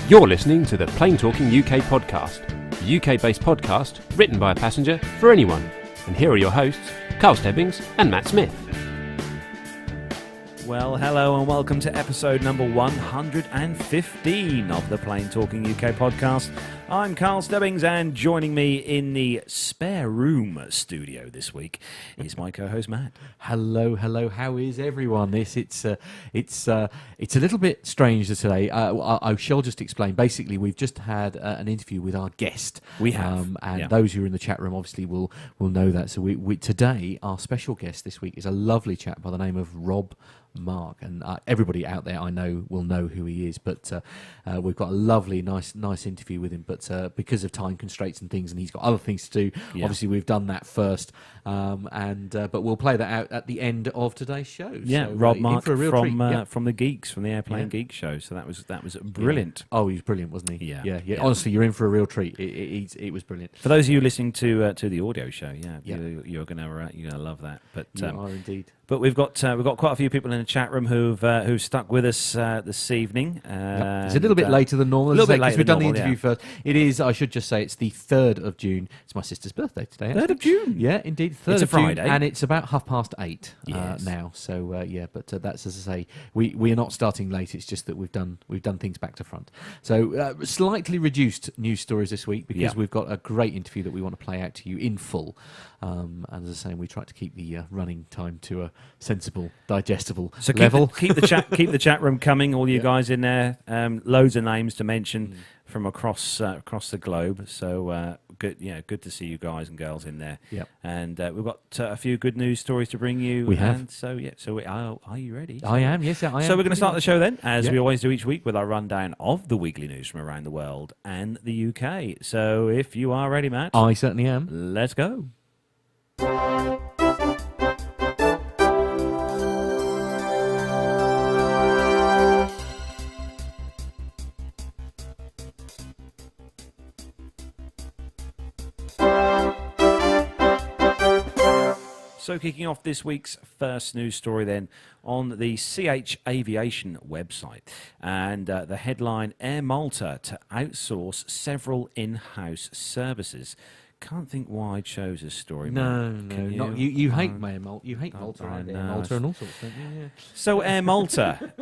You're listening to the Plane Talking UK podcast, a UK-based podcast written by a passenger for anyone. And here are your hosts, Carl Stebbings and Matt Smith. Well, hello and welcome to episode number 115 of the Plane Talking UK podcast. I'm Carl Stebbings, and joining me in the spare room studio this week is my co-host Matt. Hello. How is everyone? It's a little bit strange today. I shall just explain. Basically, we've just had an interview with our guest. We have, and those who are in the chat room obviously will know that. So we today our special guest this week is a lovely chap by the name of Rob Mark, and everybody out there I know will know who he is, but we've got a lovely nice interview with him, but because of time constraints and things, and he's got other things to do, obviously we've done that first, but we'll play that out at the end of today's show. So, Rob Mark from the Geeks, from the Airplane Geek show, so that was brilliant. Oh, he was brilliant, wasn't he? Yeah. Honestly, you're in for a real treat. It was brilliant. For those of you listening to the audio show, you're gonna love that. But you are indeed. But we've got quite a few people in the chat room who've stuck with us this evening. It's a little bit later than normal. A little bit later because we've than done normal, the interview first. It is. I should just say it's the 3rd of June. It's my sister's birthday today. 3rd of June. Yeah, indeed. 3rd It's a of June, Friday, and it's about 8:30 Yes. now. So but that's, as I say, we are not starting late. It's just that we've done things back to front. So slightly reduced news stories this week because we've got a great interview that we want to play out to you in full. And as I say, we try to keep the running time to a sensible, digestible level. Keep the chat room coming, all you guys in there. Loads of names to mention from across the globe. So good to see you guys and girls in there. Yep. And we've got a few good news stories to bring you. We have. And are you ready? I am. Yes, I am. So we're going to start the show then, as we always do each week, with our rundown of the weekly news from around the world and the UK. So if you are ready, Matt, I certainly am. Let's go. So kicking off this week's first news story then on the CH Aviation website, and the headline, Air Malta to outsource several in-house services. Can't think why I chose this story. No, Matt. you hate Malta. You hate Malta, I and know. Malta and all sorts, don't you? Yeah. So Air Malta,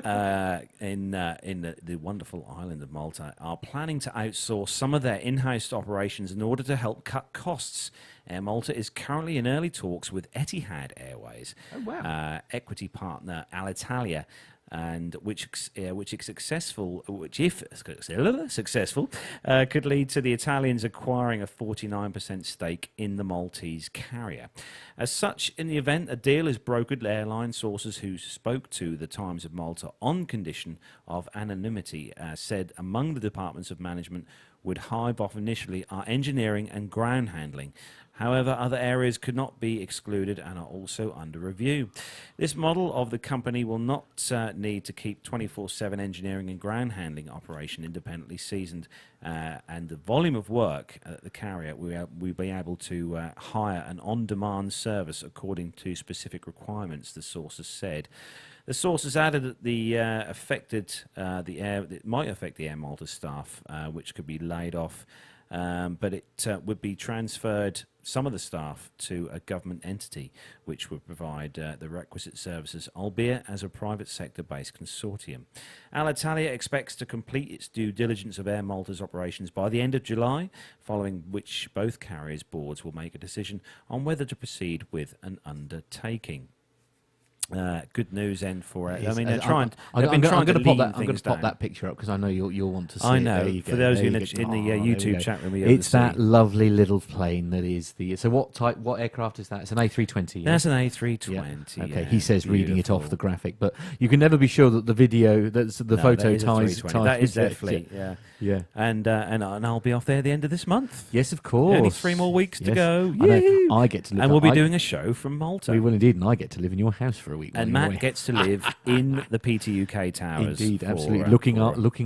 in the wonderful island of Malta, are planning to outsource some of their in-house operations in order to help cut costs. Air Malta is currently in early talks with Etihad Airways, equity partner Alitalia, and which if successful, could lead to the Italians acquiring a 49% stake in the Maltese carrier. As such, in the event a deal is brokered, airline sources who spoke to the Times of Malta on condition of anonymity said among the departments of management would hive off initially are engineering and ground handling. However, other areas could not be excluded and are also under review. This model of the company will not need to keep 24/7 engineering and ground handling operation independently seasoned, and the volume of work at the carrier, we'll be able to hire an on-demand service according to specific requirements, the sources said. The sources added that it might affect the Air Malta staff, which could be laid off, but it would be transferred, some of the staff, to a government entity which would provide the requisite services, albeit as a private sector-based consortium. Alitalia expects to complete its due diligence of Air Malta's operations by the end of July, following which both carriers' boards will make a decision on whether to proceed with an undertaking. Good news then for it. I mean, they're trying. I'm going to pop that picture up because I know you'll want to see. I know. It. For those in the YouTube chat room, it's that lovely little plane that is the. So what aircraft is that? It's an A320. That's an A320. Yeah. Okay, he says reading it off the graphic, but you can never be sure that the video, the photo ties. That is their fleet. Yeah. And I'll be off there at the end of this month. Yes, of course. Only 3 more weeks to go. I get to live. And we'll be doing a show from Malta. We will indeed, and I get to live in your house for a week. And Matt gets to live in the PTUK towers. Indeed, absolutely. Looking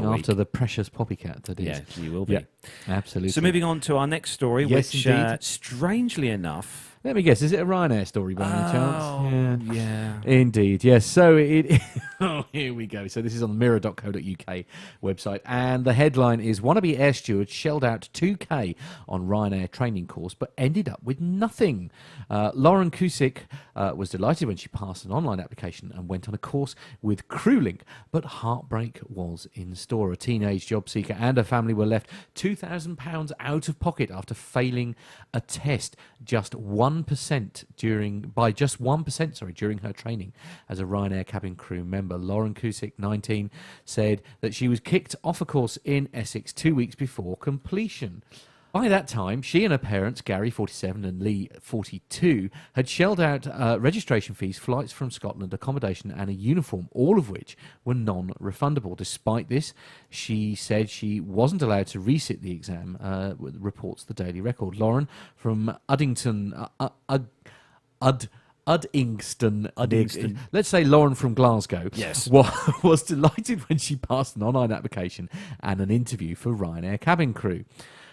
after the precious poppycat that is. Yeah, you will be. Yeah, absolutely. So moving on to our next story, which, strangely enough... Let me guess, is it a Ryanair story by any chance? Yeah. Indeed, yes. So it... Oh, here we go. So this is on the mirror.co.uk website, and the headline is wannabe air steward shelled out 2K on Ryanair training course, but ended up with nothing. Lauren Cusick was delighted when she passed an online application and went on a course with CrewLink, but heartbreak was in store. A teenage job seeker and her family were left £2,000 out of pocket after failing a test just 1% during her training as a Ryanair cabin crew member. Lauren Cusick, 19, said that she was kicked off a course in Essex 2 weeks before completion. By that time, she and her parents, Gary, 47, and Lee, 42, had shelled out registration fees, flights from Scotland, accommodation, and a uniform, all of which were non-refundable. Despite this, she said she wasn't allowed to resit the exam, reports the Daily Record. Lauren from Uddingston. Let's say Lauren from Glasgow. Yes. Was delighted when she passed an online application and an interview for Ryanair cabin crew.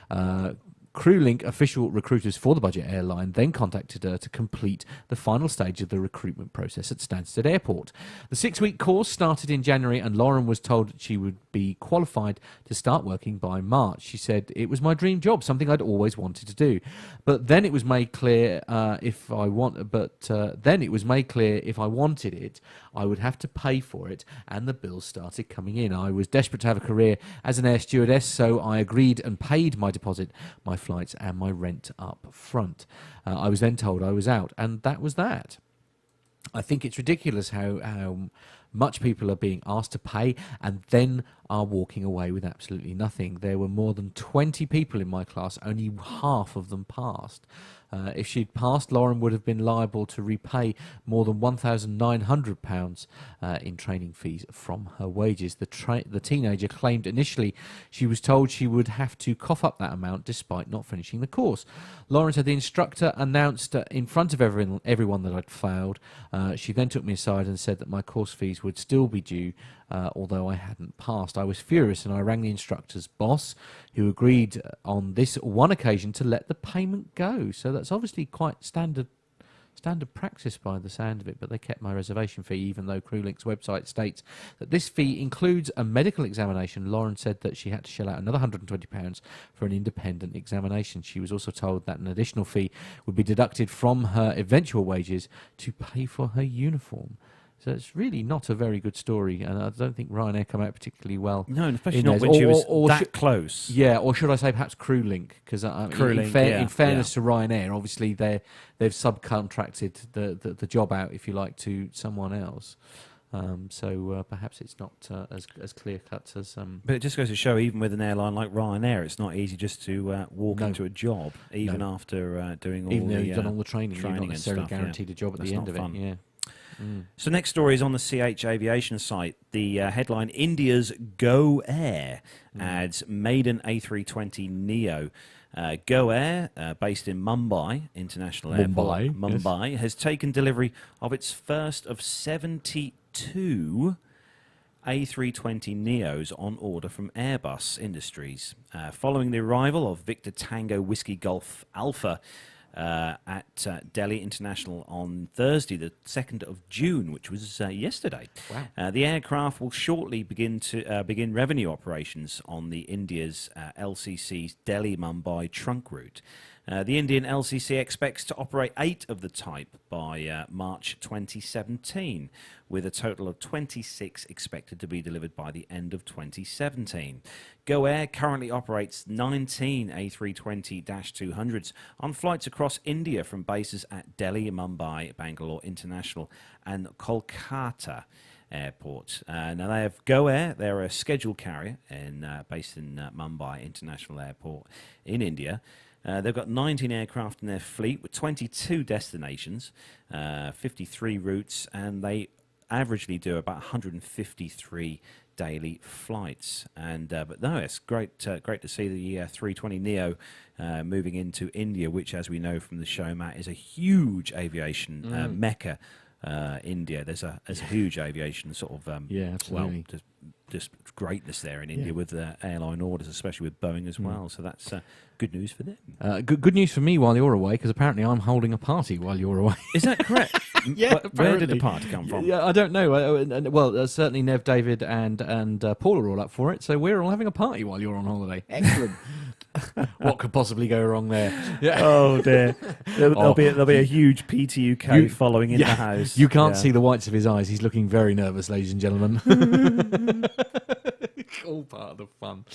CrewLink official recruiters for the budget airline then contacted her to complete the final stage of the recruitment process at Stansted Airport. The 6-week course started in January, and Lauren was told that she would be qualified to start working by March. She said, "It was my dream job, something I'd always wanted to do. But then it was made clear if I wanted it, I would have to pay for it, and the bills started coming in. I was desperate to have a career as an air stewardess, so I agreed and paid my deposit, my flights and my rent up front. I was then told I was out, and that was that." I think it's ridiculous how much people are being asked to pay and then are walking away with absolutely nothing. There were more than 20 people in my class, only half of them passed. If she'd passed, Lauren would have been liable to repay more than £1,900 in training fees from her wages. The teenager claimed initially she was told she would have to cough up that amount despite not finishing the course. Lauren said the instructor announced in front of everyone that I'd failed. She then took me aside and said that my course fees would still be due, although I hadn't passed. I was furious and I rang the instructor's boss, who agreed on this one occasion to let the payment go. So that's obviously quite standard practice by the sound of it, but they kept my reservation fee, even though CrewLink's website states that this fee includes a medical examination. Lauren said that she had to shell out another £120 for an independent examination. She was also told that an additional fee would be deducted from her eventual wages to pay for her uniform. So it's really not a very good story, and I don't think Ryanair come out particularly well. No, and especially not when she was that close. Yeah, or should I say perhaps CrewLink? Because in fairness to Ryanair, obviously they've subcontracted the job out, if you like, to someone else. So perhaps it's not as clear cut as. But it just goes to show, even with an airline like Ryanair, it's not easy just to walk into a job, even after doing all even though you've done all the training you're not necessarily stuff, guaranteed a job at the end of it. Yeah. So next story is on the CH Aviation site. The headline, India's Go Air adds maiden A320neo. Go Air, based in Mumbai International Airport, Mumbai, has taken delivery of its first of 72 A320neos on order from Airbus Industries. Following the arrival of Victor Tango Whiskey Golf Alpha at Delhi International on Thursday, the 2nd of June, which was yesterday. Wow. The aircraft will shortly begin revenue operations on the India's LCC's Delhi-Mumbai trunk route. The Indian LCC expects to operate 8 of the type by March 2017, with a total of 26 expected to be delivered by the end of 2017. Go Air currently operates 19 A320-200s on flights across India from bases at Delhi, Mumbai, Bangalore International and Kolkata Airport. Now they have Go Air. They're a scheduled carrier based in Mumbai International Airport in India. They've got 19 aircraft in their fleet with 22 destinations, 53 routes, and they averagely do about 153 daily flights. And but no, it's great to see the 320neo moving into India, which, as we know from the show, Matt, is a huge aviation mecca. India, there's a huge aviation sort of absolutely. Just greatness there in India with airline orders, especially with Boeing as well. So that's good news for them. Good news for me while you're away, because apparently I'm holding a party while you're away. Is that correct? Yeah, Where did the party come from? Yeah, I don't know. Well, certainly Nev, David, and Paul are all up for it. So we're all having a party while you're on holiday. Excellent. What could possibly go wrong there? Yeah. Oh dear, there'll be a huge PTUK following in the house. You can't see the whites of his eyes. He's looking very nervous, ladies and gentlemen. All part of the fun.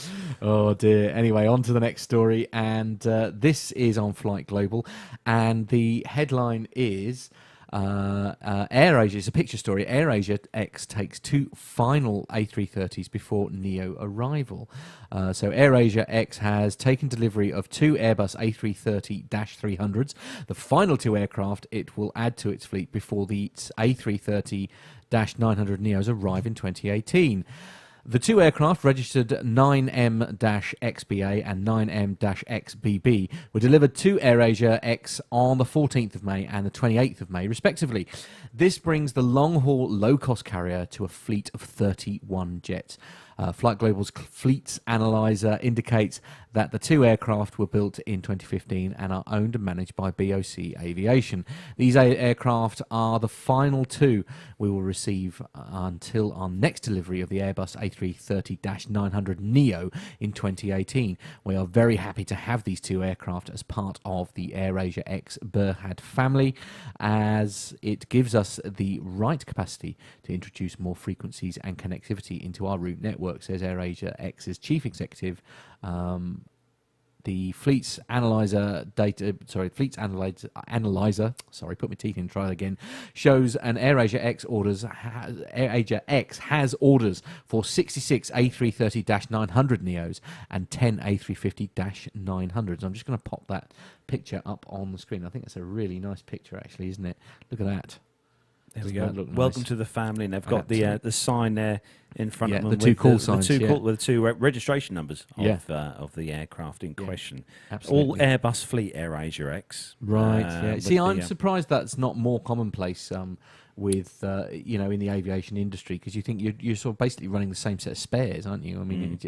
Oh dear. Anyway, on to the next story, and this is on Flight Global, and the headline is AirAsia. It's a picture story. AirAsia X takes 2 final A330s before NEO arrival. So AirAsia X has taken delivery of 2 Airbus A330-300s, the final 2 aircraft it will add to its fleet before the A330-900 NEOs arrive in 2018. The 2 aircraft, registered 9M-XBA and 9M-XBB, were delivered to AirAsia X on the 14th of May and the 28th of May, respectively. This brings the long-haul low-cost carrier to a fleet of 31 jets. Flight Global's Fleets Analyzer indicates that the 2 aircraft were built in 2015 and are owned and managed by BOC Aviation. These aircraft are the final 2 we will receive until our next delivery of the Airbus A330-900 NEO in 2018. We are very happy to have these 2 aircraft as part of the AirAsia X Berhad family, as it gives us the right capacity to introduce more frequencies and connectivity into our route network, says AirAsia X's chief executive. The Fleets Analyzer put my teeth in, try that again, shows an AirAsia X has orders for 66 A330-900 NEOs and 10 A350-900s. I'm just going to pop that picture up on the screen. I think that's a really nice picture, actually, isn't it? Look at that. There we go. Welcome to the family, and they've got the sign there in front of them. The 2 call signs. With the 2 registration numbers of the aircraft in question. Absolutely. All Airbus fleet AirAsia X. Right. See, I'm surprised that's not more commonplace with in the aviation industry, because you think you're sort of basically running the same set of spares, aren't you? I mean,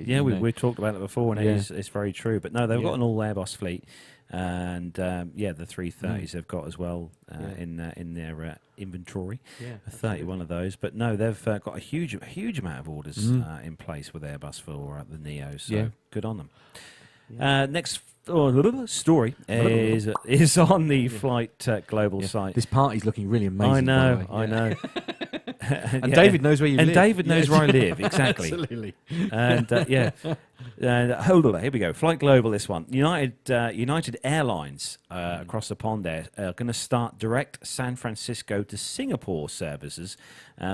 we've talked about it before, and it's very true. But no, they've got an all Airbus fleet. And the 330s they've got as well in their inventory, 31 of those. But no, they've got a huge amount of orders in place with Airbus for the Neo. So good on them. Next story is on the Flight Global site. This party's looking really amazing. I know. And David knows where you live. And David knows where I live, exactly. Absolutely. And hold on, here we go. Flight Global, this one. United Airlines across the pond there are going to start direct San Francisco to Singapore services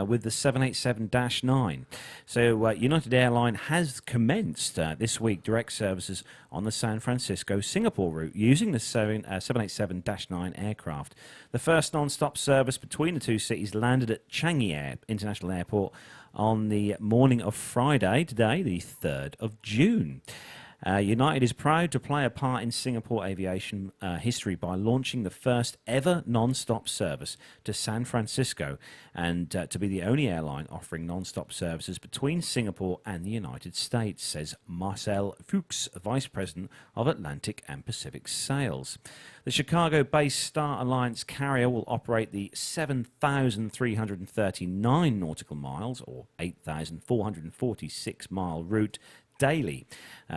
with the 787-9. So United Airline has commenced this week direct services on the San Francisco-Singapore route using the 787-9 aircraft. The first non-stop service between the 2 cities landed at Changi International Airport on the morning of Friday, today, the 3rd of June. United is proud to play a part in Singapore aviation history by launching the first ever non-stop service to San Francisco, and to be the only airline offering non-stop services between Singapore and the United States, says Marcel Fuchs, Vice President of Atlantic and Pacific Sales. The Chicago-based Star Alliance carrier will operate the 7,339 nautical miles, or 8,446-mile route daily.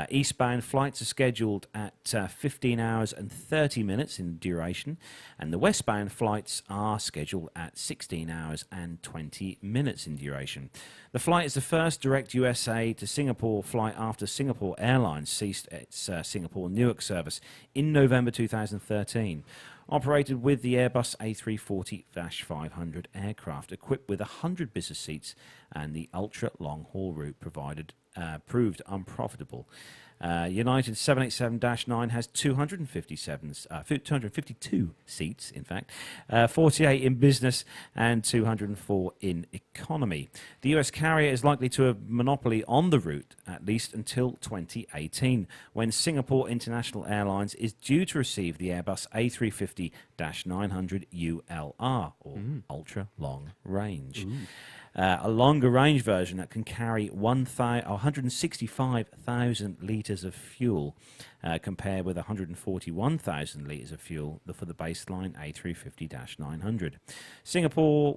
Eastbound flights are scheduled at 15 hours and 30 minutes in duration, and the westbound flights are scheduled at 16 hours and 20 minutes in duration. The flight is the first direct USA to Singapore flight after Singapore Airlines ceased its Singapore-Newark service in November 2013. Operated with the Airbus A340-500 aircraft, equipped with 100 business seats, and the ultra-long-haul route proved unprofitable. United's 787-9 has 252 seats, in fact, 48 in business and 204 in economy. The US carrier is likely to have monopoly on the route at least until 2018, when Singapore International Airlines is due to receive the Airbus A350-900 ULR, or ultra long range. A longer range version that can carry 165,000 litres litres of fuel, compared with 141,000 litres of fuel for the baseline A350-900. Singapore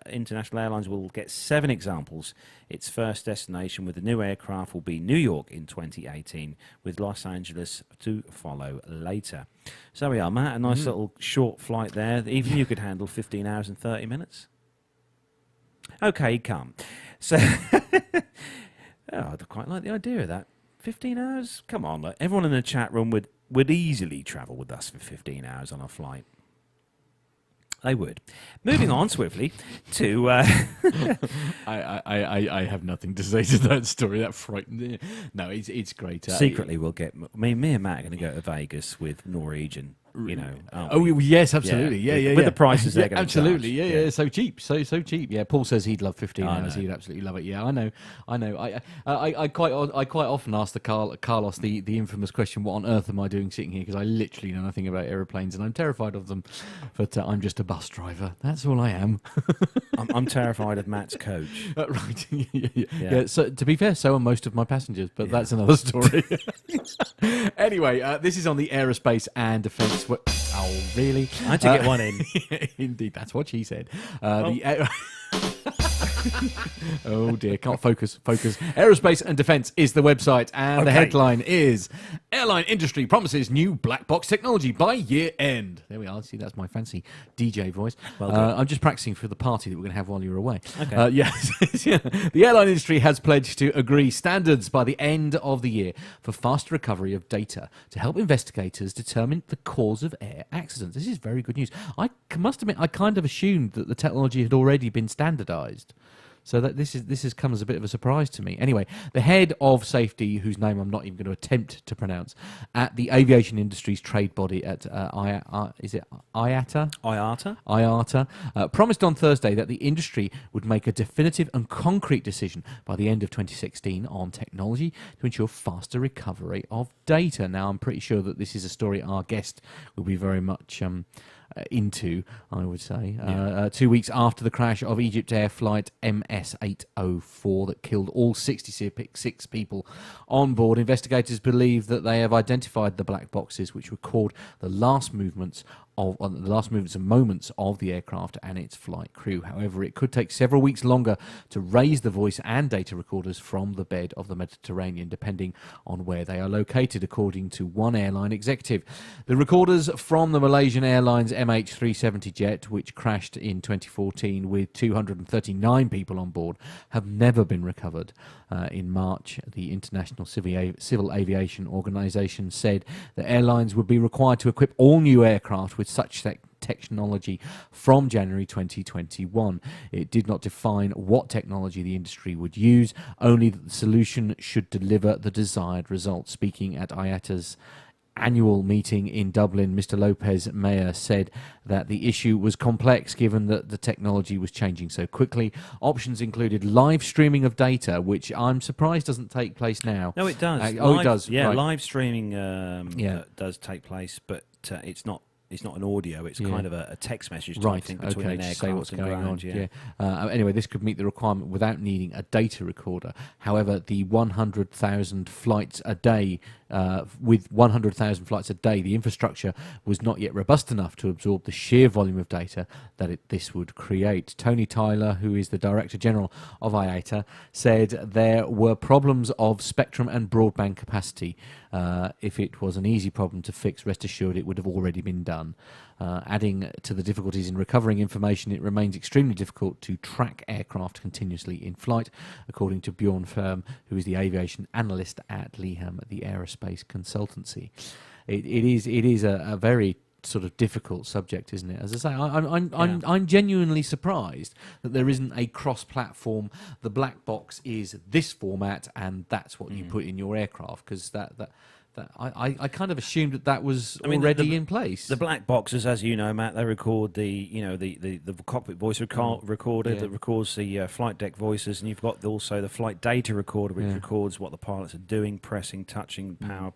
International Airlines will get 7 examples. Its first destination with the new aircraft will be New York in 2018, with Los Angeles to follow later. So we are, Matt. A nice little short flight there. Even you could handle 15 hours and 30 minutes. Okay, come. So, I'd quite like the idea of that. 15 hours? Come on, look. Everyone in the chat room would easily travel with us for 15 hours on a flight. They would. Moving on swiftly to... I have nothing to say to that story. That frightened me. No, it's great. Secretly, we'll get... me and Matt are going to go to Vegas with Norwegian, you know. Oh, yes, absolutely. Yeah. With the prices they're going to absolutely. charge. Yeah. So cheap. So cheap. Yeah, Paul says he'd love 15 hours. know. He'd absolutely love it. Yeah, I know. I quite often ask Carlos the infamous question, what on earth am I doing sitting here? Because I literally know nothing about aeroplanes and I'm terrified of them. But I'm just a bus driver. That's all I am. I'm terrified of Matt's coach. Right. Yeah. So to be fair, so are most of my passengers, but that's another story. Anyway, this is on the aerospace and defence. Oh, really? I had to get one in. Indeed, that's what she said. Oh dear, can't focus. Aerospace and Defence is the website, and the headline is Airline Industry Promises New Black Box Technology by Year End. There we are. See, that's my fancy DJ voice. I'm just practicing for the party that we're going to have while you're away. Okay. Yes. The airline industry has pledged to agree standards by the end of the year for faster recovery of data to help investigators determine the cause of air accidents. This is very good news. I must admit, I kind of assumed that the technology had already been standardised. So that this has come as a bit of a surprise to me. Anyway, the head of safety, whose name I'm not even going to attempt to pronounce, at the aviation industry's trade body at is it IATA? IATA promised on Thursday that the industry would make a definitive and concrete decision by the end of 2016 on technology to ensure faster recovery of data. Now, I'm pretty sure that this is a story our guest will be very much into, I would say. 2 weeks after the crash of Egypt Air flight MS-804 that killed all 66 people on board, investigators believe that they have identified the black boxes which record the last movements and moments of the aircraft and its flight crew. However, it could take several weeks longer to raise the voice and data recorders from the bed of the Mediterranean, depending on where they are located, according to one airline executive. The recorders from the Malaysian Airlines MH370 jet, which crashed in 2014 with 239 people on board, have never been recovered. In March, the International Civil Aviation Organization said that airlines would be required to equip all new aircraft with such technology from January 2021. It did not define what technology the industry would use, only that the solution should deliver the desired results. Speaking at IATA's annual meeting in Dublin, Mr. Lopez Mayer said that the issue was complex given that the technology was changing so quickly. Options included live streaming of data, which I'm surprised doesn't take place now. No, it does. It does. Yeah, right. live streaming does take place, but it's not an audio. It's kind of a text message type thing between an aircraft say what's and going ground. on. Anyway, this could meet the requirement without needing a data recorder. However, the 100,000 flights a day, with 100,000 flights a day, the infrastructure was not yet robust enough to absorb the sheer volume of data that this would create. Tony Tyler, who is the Director General of IATA, said there were problems of spectrum and broadband capacity. If it was an easy problem to fix, rest assured it would have already been done. Adding to the difficulties in recovering information, it remains extremely difficult to track aircraft continuously in flight, according to Bjorn Firm, who is the aviation analyst at Leham, the aerospace consultancy. It is a very sort of difficult subject, isn't it? As I say, I'm genuinely surprised that there isn't a cross-platform. The black box is this format, and that's what you put in your aircraft, because I kind of assumed that was already in place. The black boxes, as you know, Matt, they record the cockpit voice recorder that records the flight deck voices, and you've got also the flight data recorder, which records what the pilots are doing, pressing, touching, power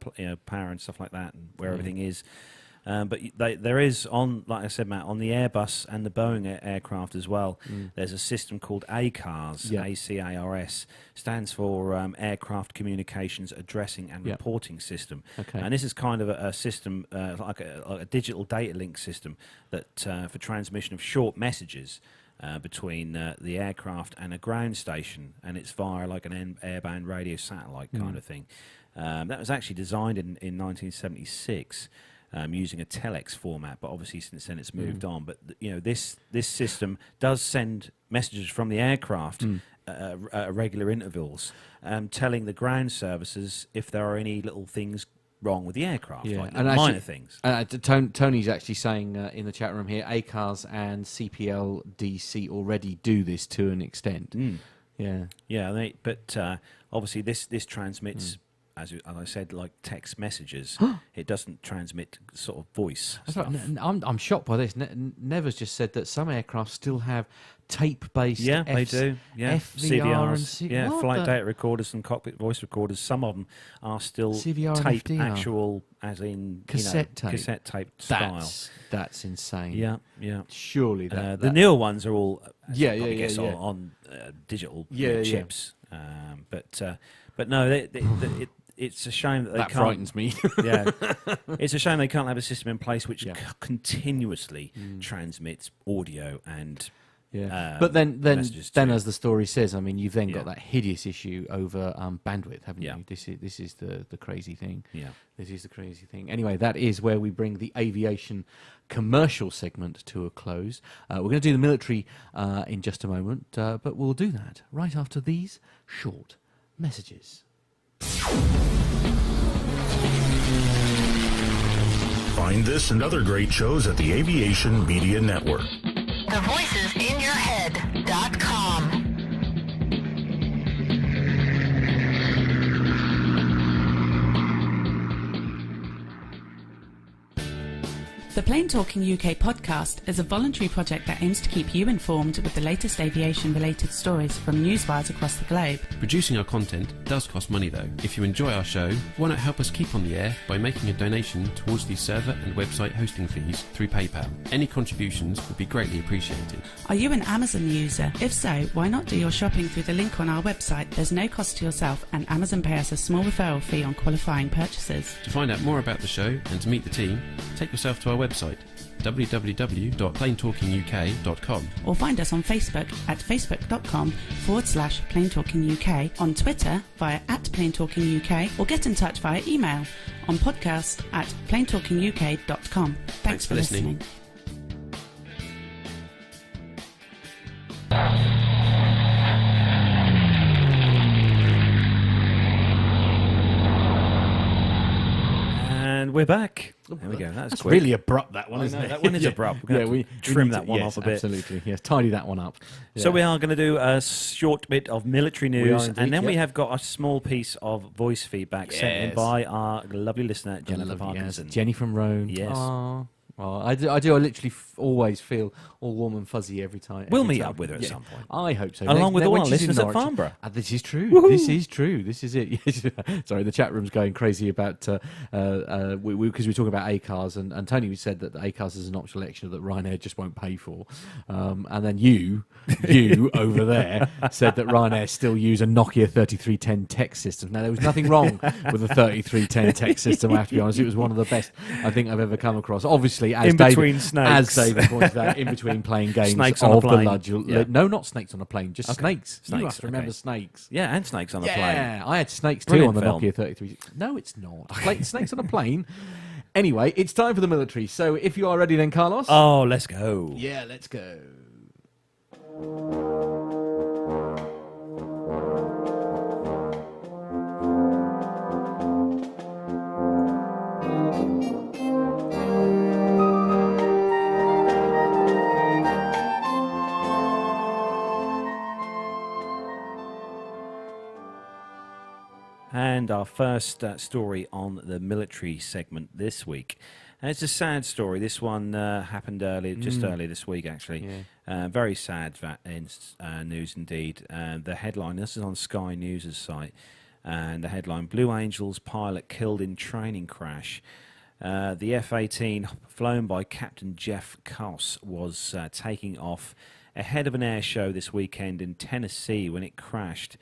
and stuff like that, and where everything is. But there is like I said, Matt, on the Airbus and the Boeing aircraft as well. There's a system called ACARS, ACARS, stands for Aircraft Communications Addressing and Reporting System. Okay. And this is kind of a system like a digital data link system that for transmission of short messages between the aircraft and a ground station, and it's via like an airbound radio satellite kind of thing. That was actually designed in 1976 using a telex format, but obviously since then it's moved on. But this system does send messages from the aircraft at regular intervals, telling the ground services if there are any little things wrong with the aircraft, like and minor things. Tony's actually saying in the chat room here, ACARS and CPLDC already do this to an extent. But obviously this transmits, as I said, like text messages. It doesn't transmit sort of voice stuff. I'm shocked by this. Never's just said that some aircraft still have tape-based they do. FVR CVRs, flight data recorders and cockpit voice recorders. Some of them are still CVR tape, and FDR. actual, as in cassette tape style. That's insane. Yeah. Surely the newer ones are all on digital Yeah. chips. But no, it's a shame that they that can't. Frightens me. It's a shame they can't have a system in place which continuously transmits audio and. But then as the story says, I mean, you've then got that hideous issue over bandwidth, haven't you? This is the crazy thing. This is the crazy thing. Anyway, that is where we bring the aviation commercial segment to a close. We're going to do the military in just a moment, but we'll do that right after these short messages. Find this and other great shows at the Aviation Media Network. thevoicesinyourhead.com. The Plain Talking UK podcast is a voluntary project that aims to keep you informed with the latest aviation-related stories from newswires across the globe. Producing our content does cost money though. If you enjoy our show, why not help us keep on the air by making a donation towards the server and website hosting fees through PayPal? Any contributions would be greatly appreciated. Are you an Amazon user? If so, why not do your shopping through the link on our website? There's no cost to yourself, and Amazon pay us a small referral fee on qualifying purchases. To find out more about the show and to meet the team, take yourself to our website www.plaintalkinguk.com, or find us on Facebook at facebook.com/plaintalkinguk, on Twitter via @plaintalkinguk, or get in touch via email on podcast@plaintalkinguk.com. Thanks for listening. And we're back. There we go. That's quick. really abrupt, that one, isn't it? That one is abrupt. We're going to trim that one off a bit. Absolutely. Yes, tidy that one up. Yeah. So we are going to do a short bit of military news, indeed, and then we have got a small piece of voice feedback sent in by our lovely listener, Jennifer Parkinson. Yes. Jenny from Rome. Yes. Aww. Oh, I do. I literally always feel all warm and fuzzy every time. We'll meet up with her at some point. I hope so. Along with all when our she's in listeners at Norwich. Farnborough. This is true. Woohoo! This is true. This is it. Sorry, the chat room's going crazy about because we're talking about ACARS, and Tony said that the ACARS is an optional extra that Ryanair just won't pay for, and then you over there said that Ryanair still use a Nokia 3310 text system. Now there was nothing wrong with the 3310 text system. I have to be honest; it was one of the best I think I've ever come across. Obviously, as David pointed out, in between playing games snakes of on a the plane. No, not snakes on a plane, just Okay. snakes. You Snakes, must remember okay. snakes. Yeah, and snakes on a plane. Yeah, I had snakes too Brilliant on the film. Nokia 33. No, it's not. Snakes on a plane. Anyway, it's time for the military. So if you are ready then, Carlos. Oh, let's go. Yeah, let's go. And our first story on the military segment this week. And it's a sad story. This one happened earlier this week, actually. Yeah. Very sad news indeed. The headline, this is on Sky News' site, and the headline, Blue Angels pilot killed in training crash. The F-18, flown by Captain Jeff Koss, was taking off ahead of an air show this weekend in Tennessee when it crashed.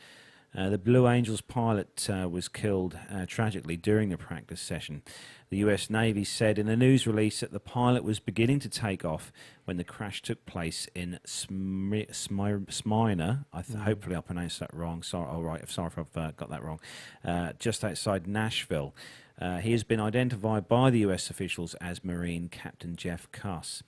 The Blue Angels pilot was killed tragically during the practice session. The US Navy said in a news release that the pilot was beginning to take off when the crash took place in Smyrna. Hopefully I pronounced that wrong. Sorry if I've got that wrong. Just outside Nashville. He has been identified by the US officials as Marine Captain Jeff Koss.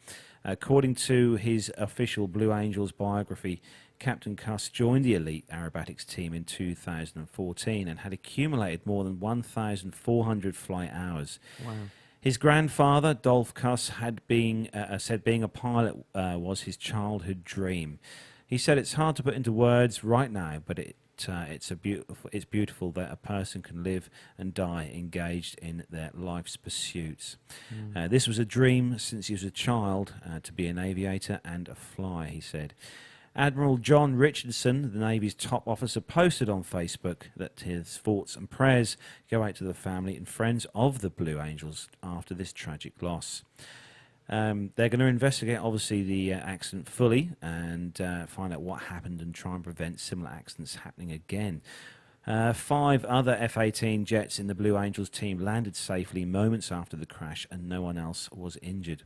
According to his official Blue Angels biography, Captain Koss joined the elite aerobatics team in 2014 and had accumulated more than 1,400 flight hours. Wow. His grandfather, Dolph Koss, had said being a pilot was his childhood dream. He said, "It's hard to put into words right now, but it's beautiful that a person can live and die engaged in their life's pursuits." This was a dream since he was a child, to be an aviator and a fly, he said. Admiral John Richardson, the Navy's top officer, posted on Facebook that his thoughts and prayers go out to the family and friends of the Blue Angels after this tragic loss. They're going to investigate, obviously, the accident fully and find out what happened and try and prevent similar accidents happening again. 5 other F-18 jets in the Blue Angels team landed safely moments after the crash, and no one else was injured.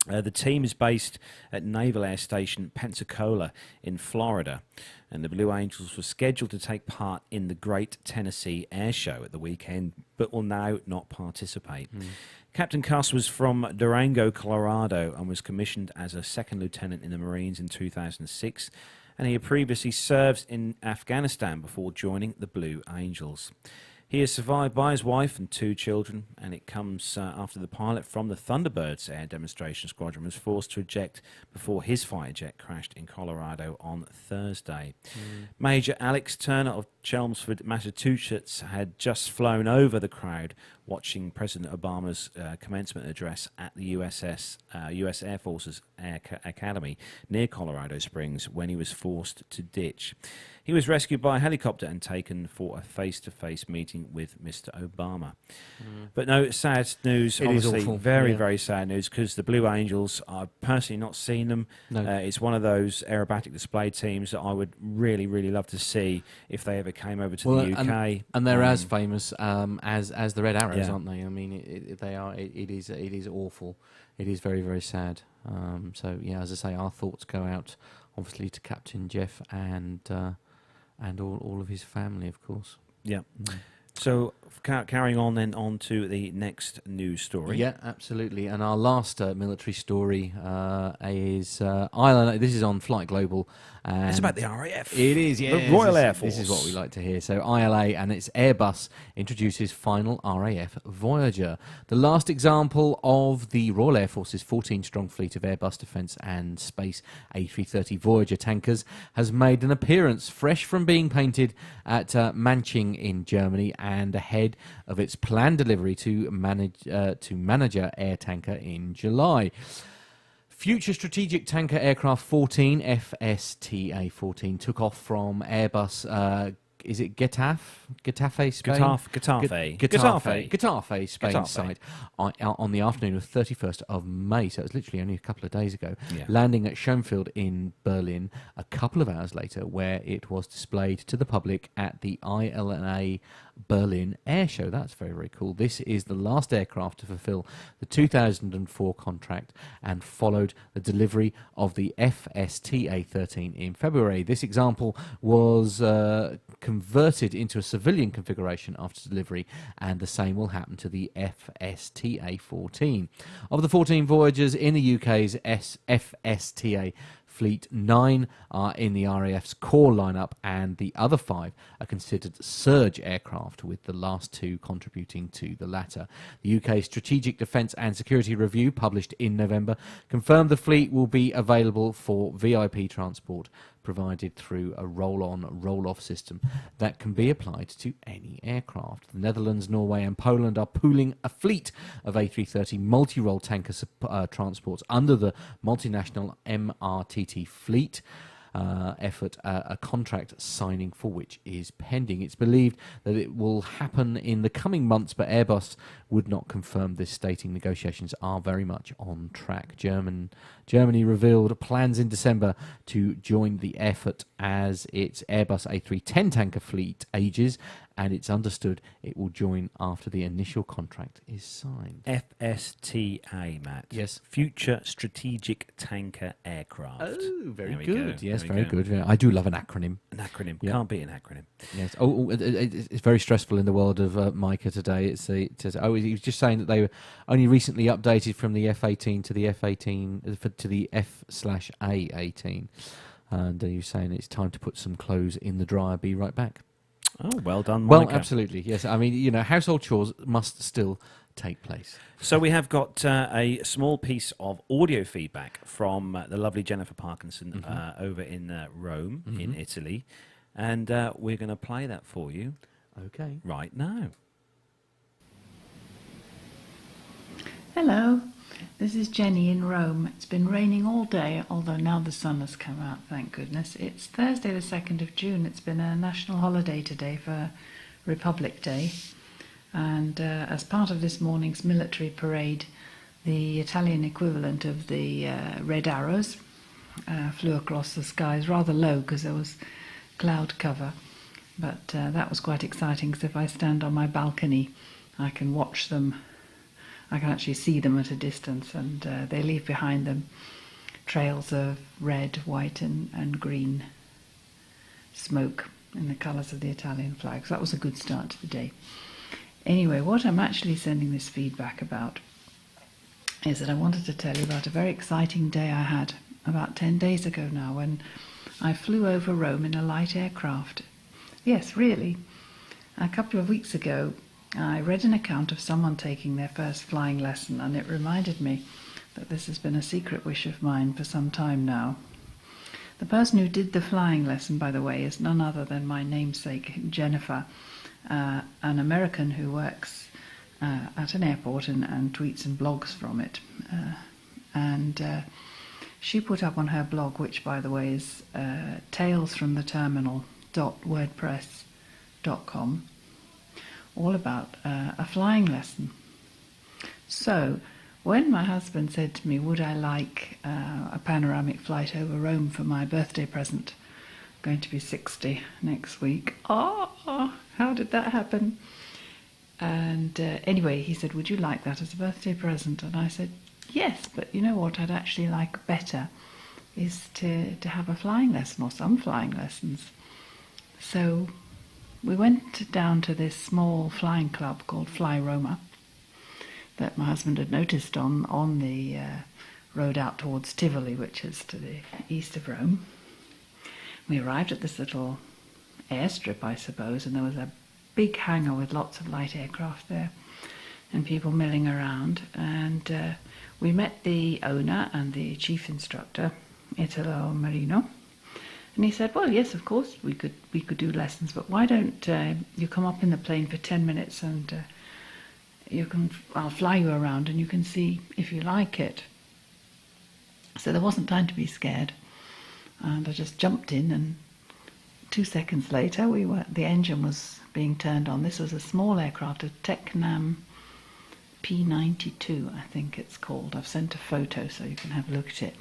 The team is based at Naval Air Station Pensacola in Florida, and the Blue Angels were scheduled to take part in the Great Tennessee Air Show at the weekend, but will now not participate. Captain Koss was from Durango, Colorado, and was commissioned as a second lieutenant in the Marines in 2006, and he had previously served in Afghanistan before joining the Blue Angels. He is survived by his wife and 2 children, and it comes after the pilot from the Thunderbirds Air Demonstration Squadron was forced to eject before his fighter jet crashed in Colorado on Thursday. Major Alex Turner of Chelmsford, Massachusetts, had just flown over the crowd watching President Obama's commencement address at the US Air Force's Academy near Colorado Springs when he was forced to ditch. He was rescued by a helicopter and taken for a face-to-face meeting with Mr. Obama. But no, sad news, obviously, very sad news, because the Blue Angels, I've personally not seen them. No. It's one of those aerobatic display teams that I would really, really love to see if they ever came over to the UK. And they're as famous as the Red Arrows, aren't they? I mean, they are. It is awful. It is very, very sad. So yeah, as I say, our thoughts go out obviously to Captain Jeff and all of his family, of course. Yeah. So carrying on then on to the next news story. Yeah, absolutely. And our last military story is Ireland. This is on Flight Global. And it's about the RAF. It is, yeah. The Royal Air Force. This is what we like to hear. So ILA and its Airbus introduces final RAF Voyager. The last example of the Royal Air Force's 14-strong fleet of Airbus Defence and Space A330 Voyager tankers has made an appearance, fresh from being painted at Manching in Germany and ahead of its planned delivery to Manager Air Tanker in July. Future Strategic Tanker Aircraft 14, FSTA-14, took off from Airbus, is it Getafe, Spain? Getafe, Spain site on the afternoon of 31st of May, so it was literally only a couple of days ago, landing at Schönfeld in Berlin a couple of hours later, where it was displayed to the public at the ILA Berlin Air Show. That's very, very cool. This is the last aircraft to fulfill the 2004 contract and followed the delivery of the FSTA-13 in February. This example was converted into a civilian configuration after delivery, and the same will happen to the FSTA-14. Of the 14 Voyagers in the UK's FSTA fleet, 9 are in the RAF's core lineup, and the other 5 are considered surge aircraft, with the last 2 contributing to the latter. The UK's Strategic Defence and Security Review, published in November, confirmed the fleet will be available for VIP transport, provided through a roll-on, roll-off system that can be applied to any aircraft. The Netherlands, Norway and Poland are pooling a fleet of A330 multi-role tanker transports under the multinational MRTT fleet. effort, a contract signing for which is pending. It's believed that it will happen in the coming months, but Airbus would not confirm this, stating negotiations are very much on track. Germany revealed plans in December to join the effort as its Airbus A310 tanker fleet ages, and it's understood it will join after the initial contract is signed. FSTA, Matt. Yes. Future Strategic Tanker Aircraft. Oh, very There we good. go. Yes, There we very go. good. I do love an acronym. An acronym. Yeah. Can't beat an acronym. Yes. It's very stressful in the world of Micah today. It says, he was just saying that they were only recently updated from the F-18 to the F-18 to the F/A-18, and he was saying it's time to put some clothes in the dryer. Be right back. Oh, well done, Well, Micah. absolutely. Yes. I mean, household chores must still take place. So we have got a small piece of audio feedback from the lovely Jennifer Parkinson over in Rome, in Italy, and we're going to play that for you Okay. right now. Hello, this is Jenny in Rome. It's been raining all day, although now the sun has come out, thank goodness. It's Thursday the 2nd of June. It's been a national holiday today for Republic Day. And as part of this morning's military parade, the Italian equivalent of the Red Arrows flew across the skies, rather low because there was cloud cover. But that was quite exciting, because if I stand on my balcony, I can watch them. I can actually see them at a distance, and they leave behind them trails of red, white and green smoke in the colours of the Italian flag. So that was a good start to the day. Anyway, what I'm actually sending this feedback about is that I wanted to tell you about a very exciting day I had about 10 days ago now, when I flew over Rome in a light aircraft. Yes, really. A couple of weeks ago, I read an account of someone taking their first flying lesson, and it reminded me that this has been a secret wish of mine for some time now. The person who did the flying lesson, by the way, is none other than my namesake, Jennifer, an American who works at an airport and tweets and blogs from it. She put up on her blog, which, by the way, is talesfromtheterminal.wordpress.com, all about a flying lesson. So when my husband said to me, would I like a panoramic flight over Rome for my birthday present, I'm going to be 60 next week. Oh, how did that happen? And anyway, he said, would you like that as a birthday present? And I said, yes, but you know what I'd actually like better is to have a flying lesson, or some flying lessons. So we went down to this small flying club called Fly Roma that my husband had noticed on the road out towards Tivoli, which is to the east of Rome. We arrived at this little airstrip, I suppose, and there was a big hangar with lots of light aircraft there and people milling around. And we met the owner and the chief instructor, Italo Marino. And he said, well, yes, of course, we could do lessons, but why don't you come up in the plane for 10 minutes and I'll fly you around and you can see if you like it. So there wasn't time to be scared. And I just jumped in, and 2 seconds later, the engine was being turned on. This was a small aircraft, a Tecnam P92, I think it's called. I've sent a photo so you can have a look at it.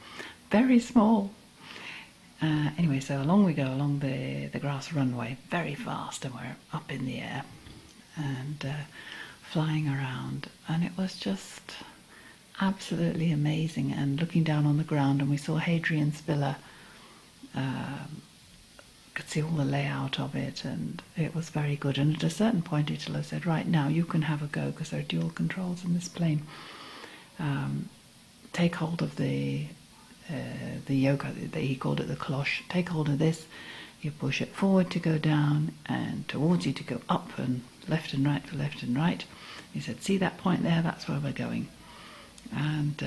Very small. Anyway, so along we go along the grass runway, very fast, and we're up in the air and flying around, and it was just absolutely amazing. And looking down on the ground, and we saw Hadrian Spiller, could see all the layout of it, and it was very good. And at a certain point, Italo said, right, now you can have a go, because there are dual controls in this plane. Take hold of the yoke, he called it the cloche. Take hold of this, you push it forward to go down, and towards you to go up, and left and right for left and right. He said, see that point there, that's where we're going. And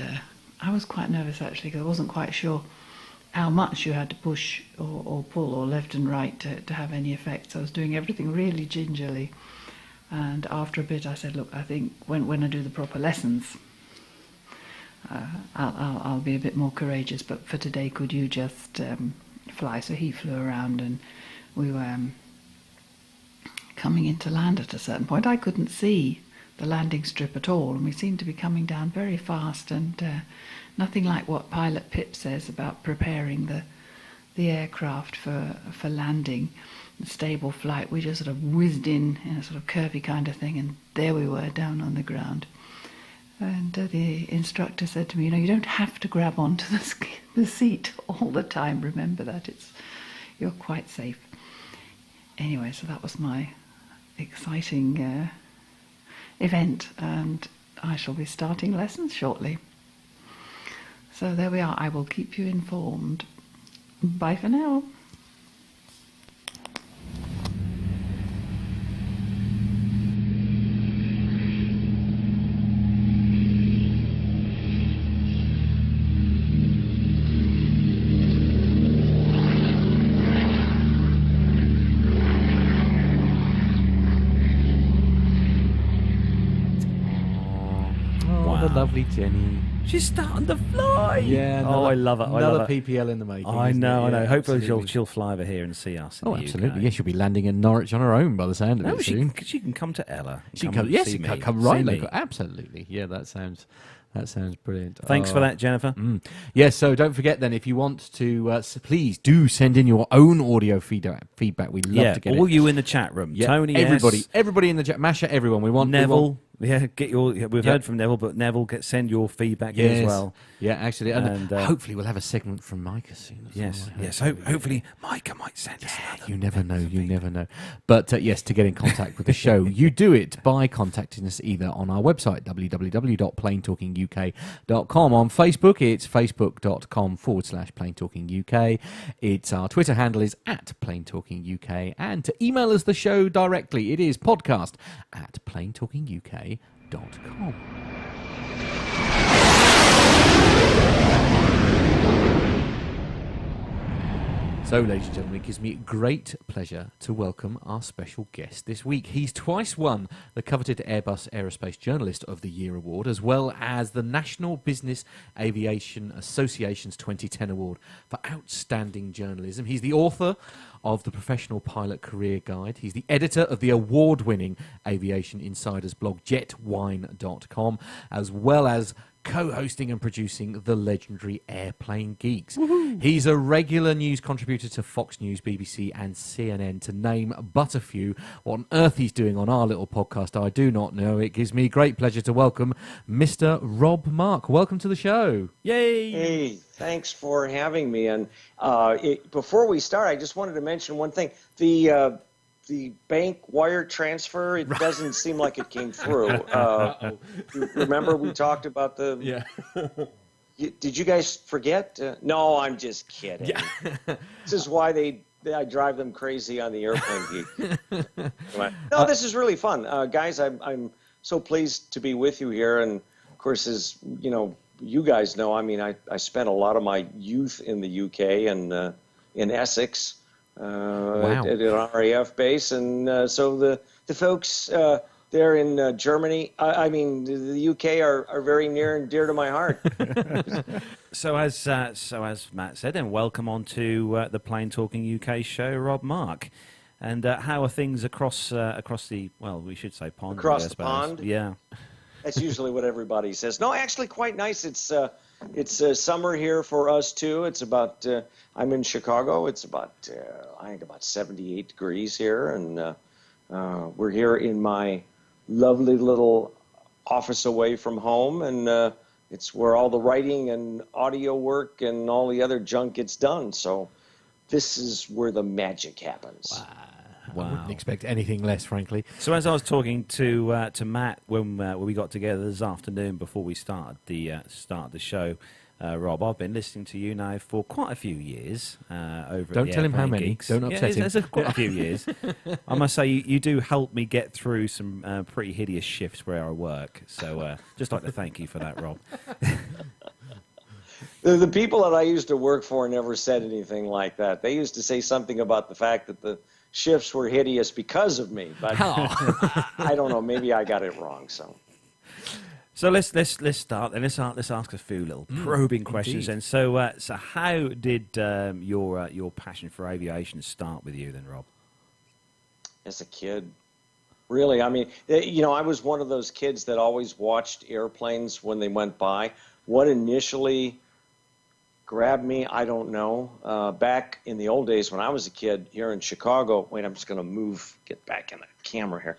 I was quite nervous, actually, because I wasn't quite sure how much you had to push or pull or left and right to have any effect. So I was doing everything really gingerly. And after a bit I said, look, I think when I do the proper lessons, I'll be a bit more courageous, but for today, could you just fly, so he flew around, and we were coming into land at a certain point. I couldn't see the landing strip at all, and we seemed to be coming down very fast, and nothing like what Pilot Pip says about preparing the aircraft for landing, stable flight. We just sort of whizzed in a sort of curvy kind of thing, and there we were down on the ground. And the instructor said to me, you don't have to grab onto the seat all the time. Remember that, you're quite safe. Anyway, so that was my exciting event, and I shall be starting lessons shortly. So there we are. I will keep you informed. Bye for now. Lovely Jenny. She's starting to fly. Yeah. I love it. Another PPL in the making. I know. Hopefully absolutely. she'll fly over here and see us. In the absolutely. UK. Yes, she'll be landing in Norwich on her own by the sound of it soon. She can come to Ella. She can come right local. Absolutely. Yeah, that sounds brilliant. Thanks for that, Jennifer. Yes, so don't forget then, if you want to, please do send in your own audio feedback. We'd love to get all it. you in the chat room. Yeah, Tony, everybody in the chat. Masha, everyone. We want Neville. We've heard from Neville, but Neville, send your feedback in as well. Yeah, actually, and hopefully we'll have a segment from Micah soon. Yes. Hopefully Micah might send us another. You never know. But yes, to get in contact with the show, you do it by contacting us either on our website, www.planetalkinguk.com. On Facebook, it's facebook.com/planetalkinguk. It's our Twitter handle is @planetalkinguk. And to email us the show directly, it is podcast@planetalkinguk.com. So, ladies and gentlemen, it gives me great pleasure to welcome our special guest this week. He's twice won the coveted Airbus Aerospace Journalist of the Year award, as well as the National Business Aviation Association's 2010 award for outstanding journalism. He's the author of the Professional Pilot Career Guide. He's the editor of the award-winning Aviation Insiders blog jetwine.com, as well as co-hosting and producing the legendary Airplane Geeks. Woohoo. He's a regular news contributor to Fox News, BBC and CNN, to name but a few. What on earth he's doing on our little podcast, I do not know. It gives me great pleasure to welcome Mr. Rob Mark. Welcome to the show. Yay! Hey, thanks for having me. And before we start, I just wanted to mention one thing. The bank wire transfer, it doesn't seem like it came through. Remember we talked about the... Yeah. Did you guys forget? No, I'm just kidding. Yeah. This is why I drive them crazy on the Airplane Geek. No, this is really fun. Guys, I'm so pleased to be with you here. And, of course, as you guys know, I mean, I spent a lot of my youth in the UK and in Essex. Wow. At an RAF base, and so the folks there in Germany, the UK are very near and dear to my heart. So as Matt said, then welcome on to the Plane Talking UK show, Rob Mark. And how are things across the, well, we should say pond. Across the pond? Yeah. That's usually what everybody says. No, actually quite nice. It's summer here for us too. It's about I'm in Chicago. It's about I think about 78 degrees here, and we're here in my lovely little office away from home, and it's where all the writing and audio work and all the other junk gets done. So this is where the magic happens. Wow. I wouldn't expect anything less, frankly. So as I was talking to Matt when we got together this afternoon before we started the show, Rob, I've been listening to you now for quite a few years. Don't tell him how many. Geeks. Don't upset him. It's quite a few years. I must say you do help me get through some pretty hideous shifts where I work. So just like to thank you for that, Rob. The people that I used to work for never said anything like that. They used to say something about the fact that the shifts were hideous because of me, but I don't know. Maybe I got it wrong. So So let's start then. Let's ask a few little probing questions. indeed. And so how did your passion for aviation start with you then, Rob? As a kid, really. I mean, I was one of those kids that always watched airplanes when they went by. What initially grabbed me, I don't know. Back in the old days when I was a kid here in Chicago, wait, I'm just going to get back in the camera here.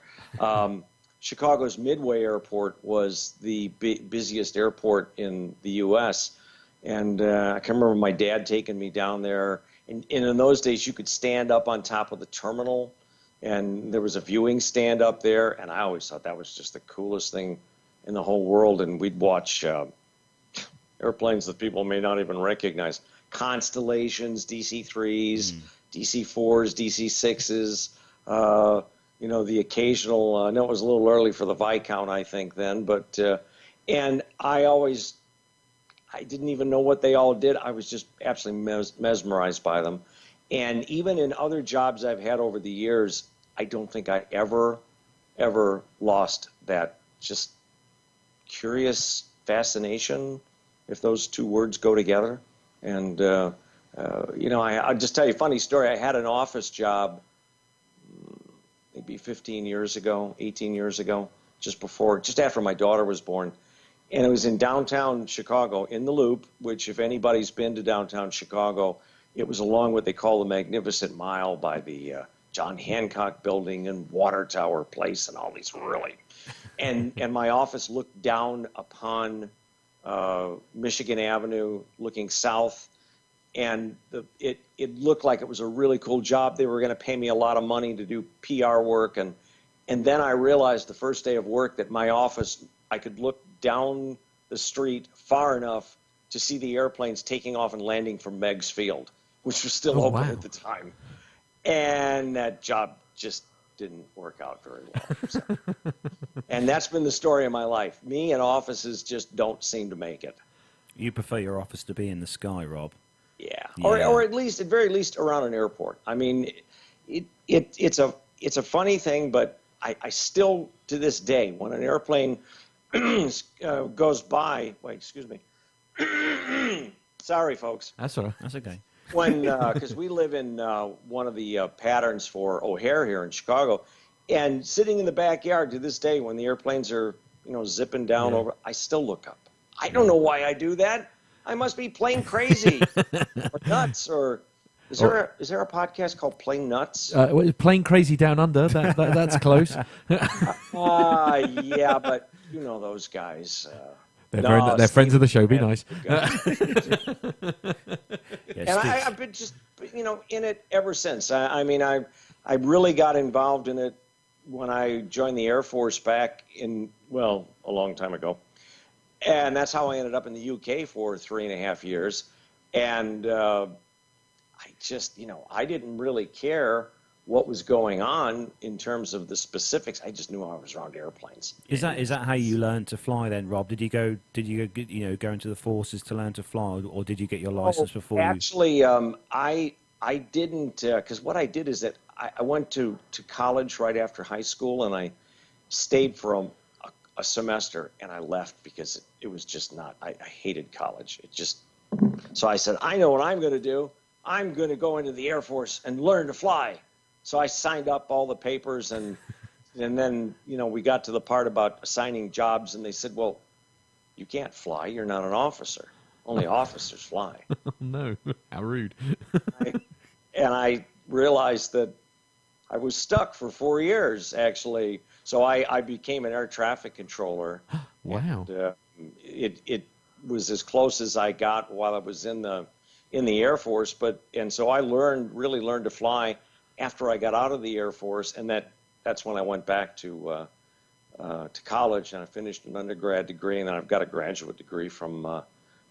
Chicago's Midway Airport was the busiest airport in the U.S. And I can remember my dad taking me down there. And in those days, you could stand up on top of the terminal, and there was a viewing stand up there. And I always thought that was just the coolest thing in the whole world. And we'd watch airplanes that people may not even recognize. Constellations, DC-3s, DC-4s, DC-6s, the occasional, I know it was a little early for the Viscount, I think, then, but, and I didn't even know what they all did. I was just absolutely mesmerized by them. And even in other jobs I've had over the years, I don't think I ever lost that just curious fascination, if those two words go together. And, I'll just tell you a funny story. I had an office job maybe 18 years ago, just after my daughter was born. And it was in downtown Chicago, in the Loop, which if anybody's been to downtown Chicago, it was along what they call the Magnificent Mile by the John Hancock Building and Water Tower Place and all these really. And my office looked down upon Michigan Avenue, looking south. And it looked like it was a really cool job. They were going to pay me a lot of money to do PR work. And then I realized the first day of work that my office, I could look down the street far enough to see the airplanes taking off and landing from Meigs Field, which was still open at the time. And that job just didn't work out very well. So. And that's been the story of my life. Me and offices just don't seem to make it. You prefer your office to be in the sky, Rob? Yeah. Or at very least around an airport. I mean, it's a funny thing, but I still to this day, when an airplane goes by, wait, excuse me. Sorry, folks. That's all right. That's okay. Because we live in one of the patterns for O'Hare here in Chicago, and sitting in the backyard to this day, when the airplanes are zipping down over, I still look up. I don't know why I do that. I must be plain crazy or nuts. Or is there a podcast called Plain Nuts? Plain Crazy Down Under. That's close. Yeah, but you know those guys. They're friends of the show. Be nice. And I've been just in it ever since. I mean, I really got involved in it when I joined the Air Force back a long time ago. And that's how I ended up in the UK for 3.5 years. And I just, I didn't really care what was going on in terms of the specifics. I just knew I was around airplanes. Is that how you learned to fly then, Rob? Did you go into the forces to learn to fly, or did you get your license before actually, I didn't, because what I did is that I went to college right after high school, and I stayed for a semester, and I left because it was just not, I hated college. So I said, I know what I'm going to do. I'm going to go into the Air Force and learn to fly. So I signed up all the papers, and then, we got to the part about assigning jobs, and they said, well, you can't fly. You're not an officer. Only officers fly. Oh, no. How rude. And I realized that I was stuck for 4 years, actually. So I became an air traffic controller. Wow. And, it was as close as I got while I was in the Air Force. And so I really learned to fly after I got out of the Air Force, and that's when I went back to college, and I finished an undergrad degree, and then I've got a graduate degree from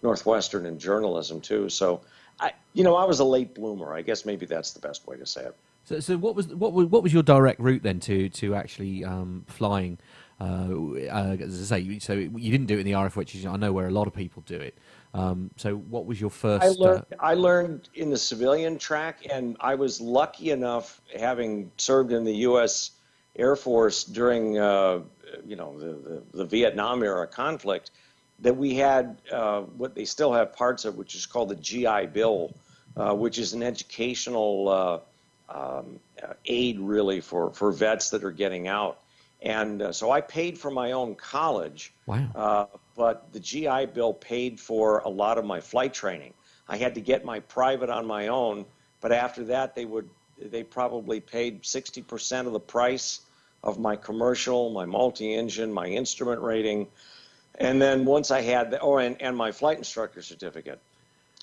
Northwestern in journalism too. So I was a late bloomer. I guess maybe that's the best way to say it. So what was your direct route then to actually flying? As I say, so you didn't do it in the RF, which is, I know where a lot of people do it. So what was your first? I learned in the civilian track, and I was lucky enough, having served in the U.S. Air Force during the Vietnam era conflict, that we had what they still have parts of, which is called the GI Bill, which is an educational aid really for vets that are getting out. And so I paid for my own college. Wow. But the GI Bill paid for a lot of my flight training. I had to get my private on my own, but after that they probably paid 60% of the price of my commercial, my multi-engine, my instrument rating, and then once I had and my flight instructor certificate.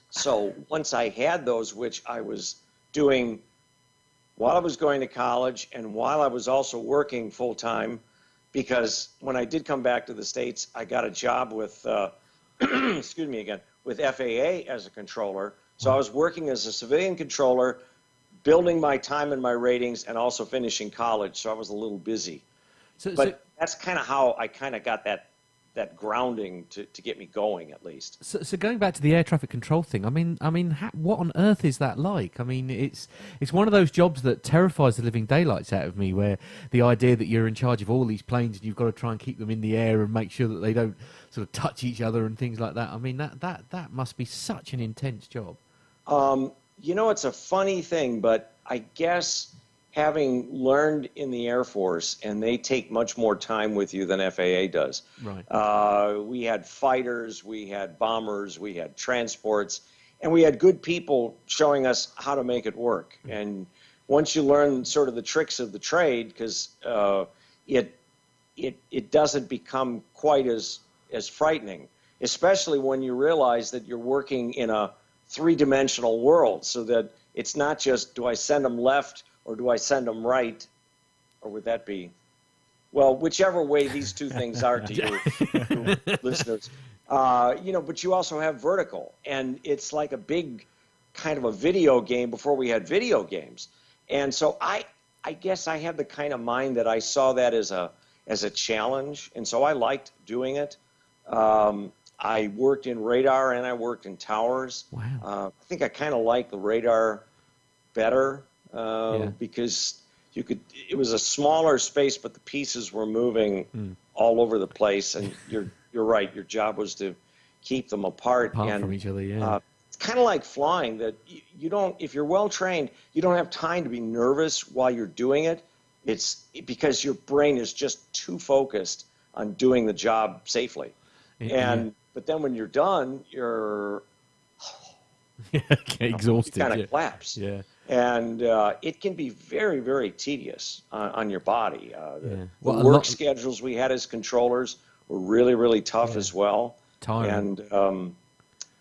So once I had those, which I was doing while I was going to college and while I was also working full time, because when I did come back to the States, I got a job with, with FAA as a controller. So I was working as a civilian controller, building my time and my ratings, and also finishing college. So I was a little busy. But that's kind of how I kind of got that grounding to get me going, at least. So going back to the air traffic control thing, I mean, what on earth is that like? I mean, it's one of those jobs that terrifies the living daylights out of me, where the idea that you're in charge of all these planes and you've got to try and keep them in the air and make sure that they don't sort of touch each other and things like that. I mean, that must be such an intense job. It's a funny thing, but I guess having learned in the Air Force, and they take much more time with you than FAA does. Right. We had fighters, we had bombers, we had transports, and we had good people showing us how to make it work. And once you learn sort of the tricks of the trade, because it doesn't become quite as frightening, especially when you realize that you're working in a three-dimensional world, so that it's not just, do I send them left or do I send them right? Or would that be, well, whichever way these two things are to you listeners. But you also have vertical, and it's like a big kind of a video game before we had video games. And so I guess I had the kind of mind that I saw that as a challenge, and so I liked doing it. I worked in radar and I worked in towers. Wow. I think I kind of like the radar better because it was a smaller space, but the pieces were moving all over the place. And you're right. Your job was to keep them apart from each other. Yeah. It's kind of like flying, that you don't, if you're well trained, you don't have time to be nervous while you're doing it. It's because your brain is just too focused on doing the job safely. But then when you're done, you're exhausted. You kind of collapse. Yeah. And it can be very, very tedious on your body. The work schedules we had as controllers were really, really tough as well. Tiring. And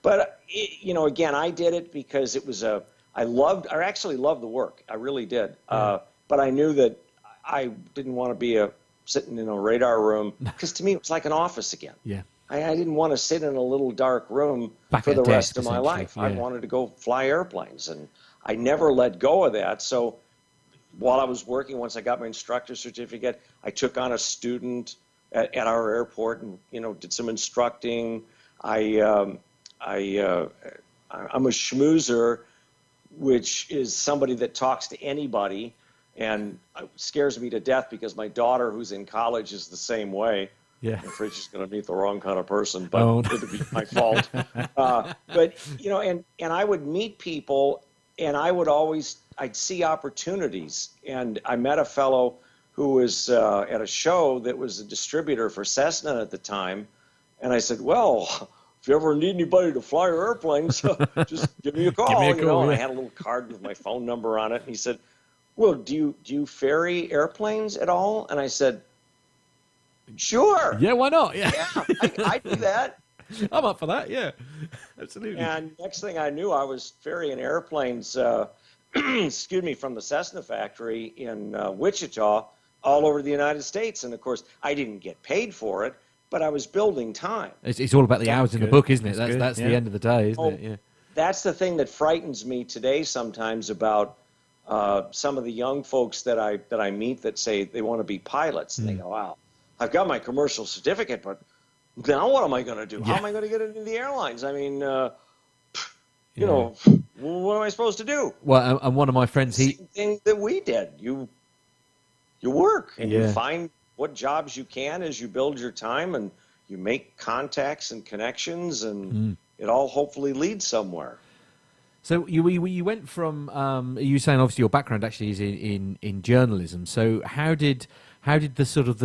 but again, I did it because it was I actually loved the work. I really did. But I knew that I didn't want to be sitting in a radar room, because to me it was like an office again. Yeah. I didn't want to sit in a little dark room for the rest of my life. I wanted to go fly airplanes, and I never let go of that. So while I was working, once I got my instructor certificate, I took on a student at our airport and did some instructing. I'm a schmoozer, which is somebody that talks to anybody, and it scares me to death because my daughter, who's in college, is the same way. Yeah. I'm afraid she's going to meet the wrong kind of person, but it'd be my fault. And I would meet people, and I'd see opportunities. And I met a fellow who was at a show that was a distributor for Cessna at the time. And I said, well, if you ever need anybody to fly your airplanes, just give me a call. And I had a little card with my phone number on it. And he said, well, do you ferry airplanes at all? And I said, sure. Yeah, why not? Yeah, I do that. I'm up for that. Yeah, absolutely. And next thing I knew, I was ferrying airplanes, from the Cessna factory in Wichita all over the United States. And of course, I didn't get paid for it, but I was building time. It's all about the hours in the book, isn't it? That's the end of the day, isn't it? Yeah. That's the thing that frightens me today sometimes about some of the young folks that I meet that say they want to be pilots, and they go, wow, I've got my commercial certificate, but now what am I going to do? How am I going to get into the airlines? I mean, what am I supposed to do? Well, and one of my friends, same thing that we did. You work and you find what jobs you can as you build your time, and you make contacts and connections, and it all hopefully leads somewhere. So you went from you were saying obviously your background actually is in journalism. So how did the sort of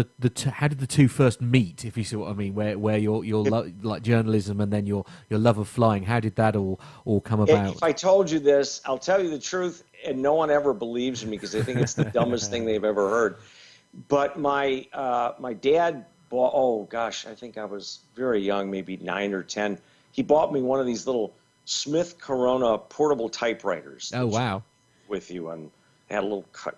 how did the two first meet, if you see what I mean, where your like journalism and then your love of flying, how did that all come about? If I told you this, I'll tell you the truth, and no one ever believes me because they think it's the dumbest thing they've ever heard. But my dad bought, oh gosh, I think I was very young, maybe 9 or 10. He bought me one of these little Smith Corona portable typewriters. Oh, wow. With you, and had a little cut,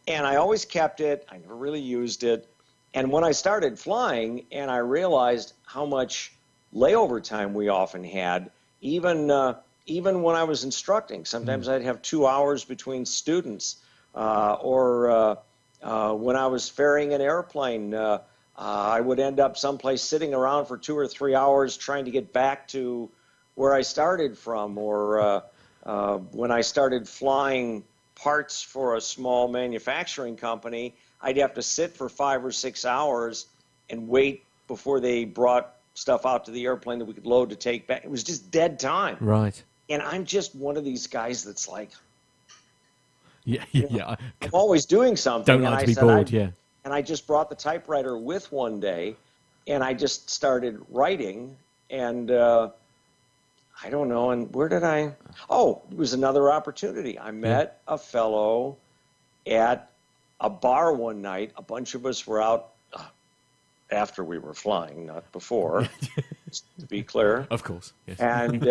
and I always kept it. I never really used it. And when I started flying and I realized how much layover time we often had, even when I was instructing, sometimes I'd have 2 hours between students, or when I was ferrying an airplane, I would end up someplace sitting around for 2 or 3 hours trying to get back to where I started from, or when I started flying parts for a small manufacturing company, I'd have to sit for 5 or 6 hours and wait before they brought stuff out to the airplane that we could load to take back. It was just dead time. Right. And I'm just one of these guys that's like, yeah. I'm always doing something. Don't like to be bored, yeah. And I just brought the typewriter with one day, and I just started writing, and I don't know, and where did I? Oh, it was another opportunity. I met a fellow at a bar one night. A bunch of us were out after we were flying, not before, to be clear. Of course, yes. And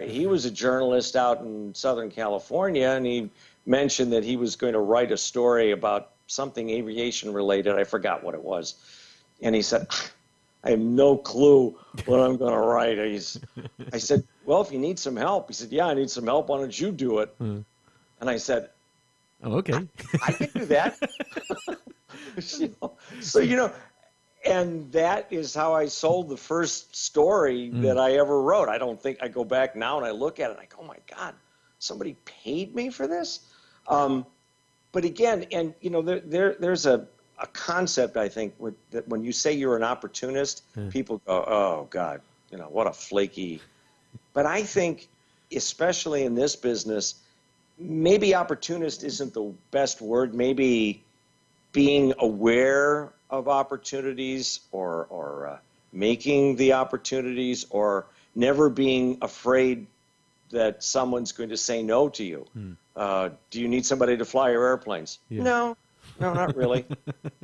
he was a journalist out in Southern California, and he mentioned that he was going to write a story about something aviation related. I forgot what it was. And he said, I have no clue what I'm going to write. I said, well, if you need some help. He said, yeah, I need some help. Why don't you do it? And I said, oh, okay. I can do that. So, and that is how I sold the first story that I ever wrote. I don't think I go back now and I look at it and I go, oh my God, somebody paid me for this? But again, and there's a concept, I think, that when you say you're an opportunist, people go, oh God, what a flaky. But I think, especially in this business, maybe opportunist isn't the best word. Maybe being aware of opportunities, or making the opportunities, or never being afraid that someone's going to say no to you. Do you need somebody to fly your airplanes? Yeah. No, not really.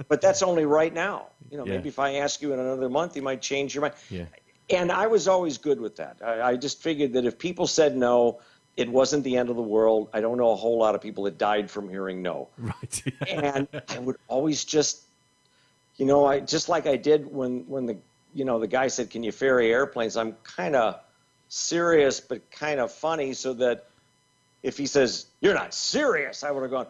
But that's only right now. Maybe if I ask you in another month, you might change your mind. Yeah. And I was always good with that. I just figured that if people said no, it wasn't the end of the world. I don't know a whole lot of people that died from hearing no. Right. And I would always just, just like I did when the guy said, can you ferry airplanes? I'm kind of serious but kind of funny, so that if he says, you're not serious, I would have gone,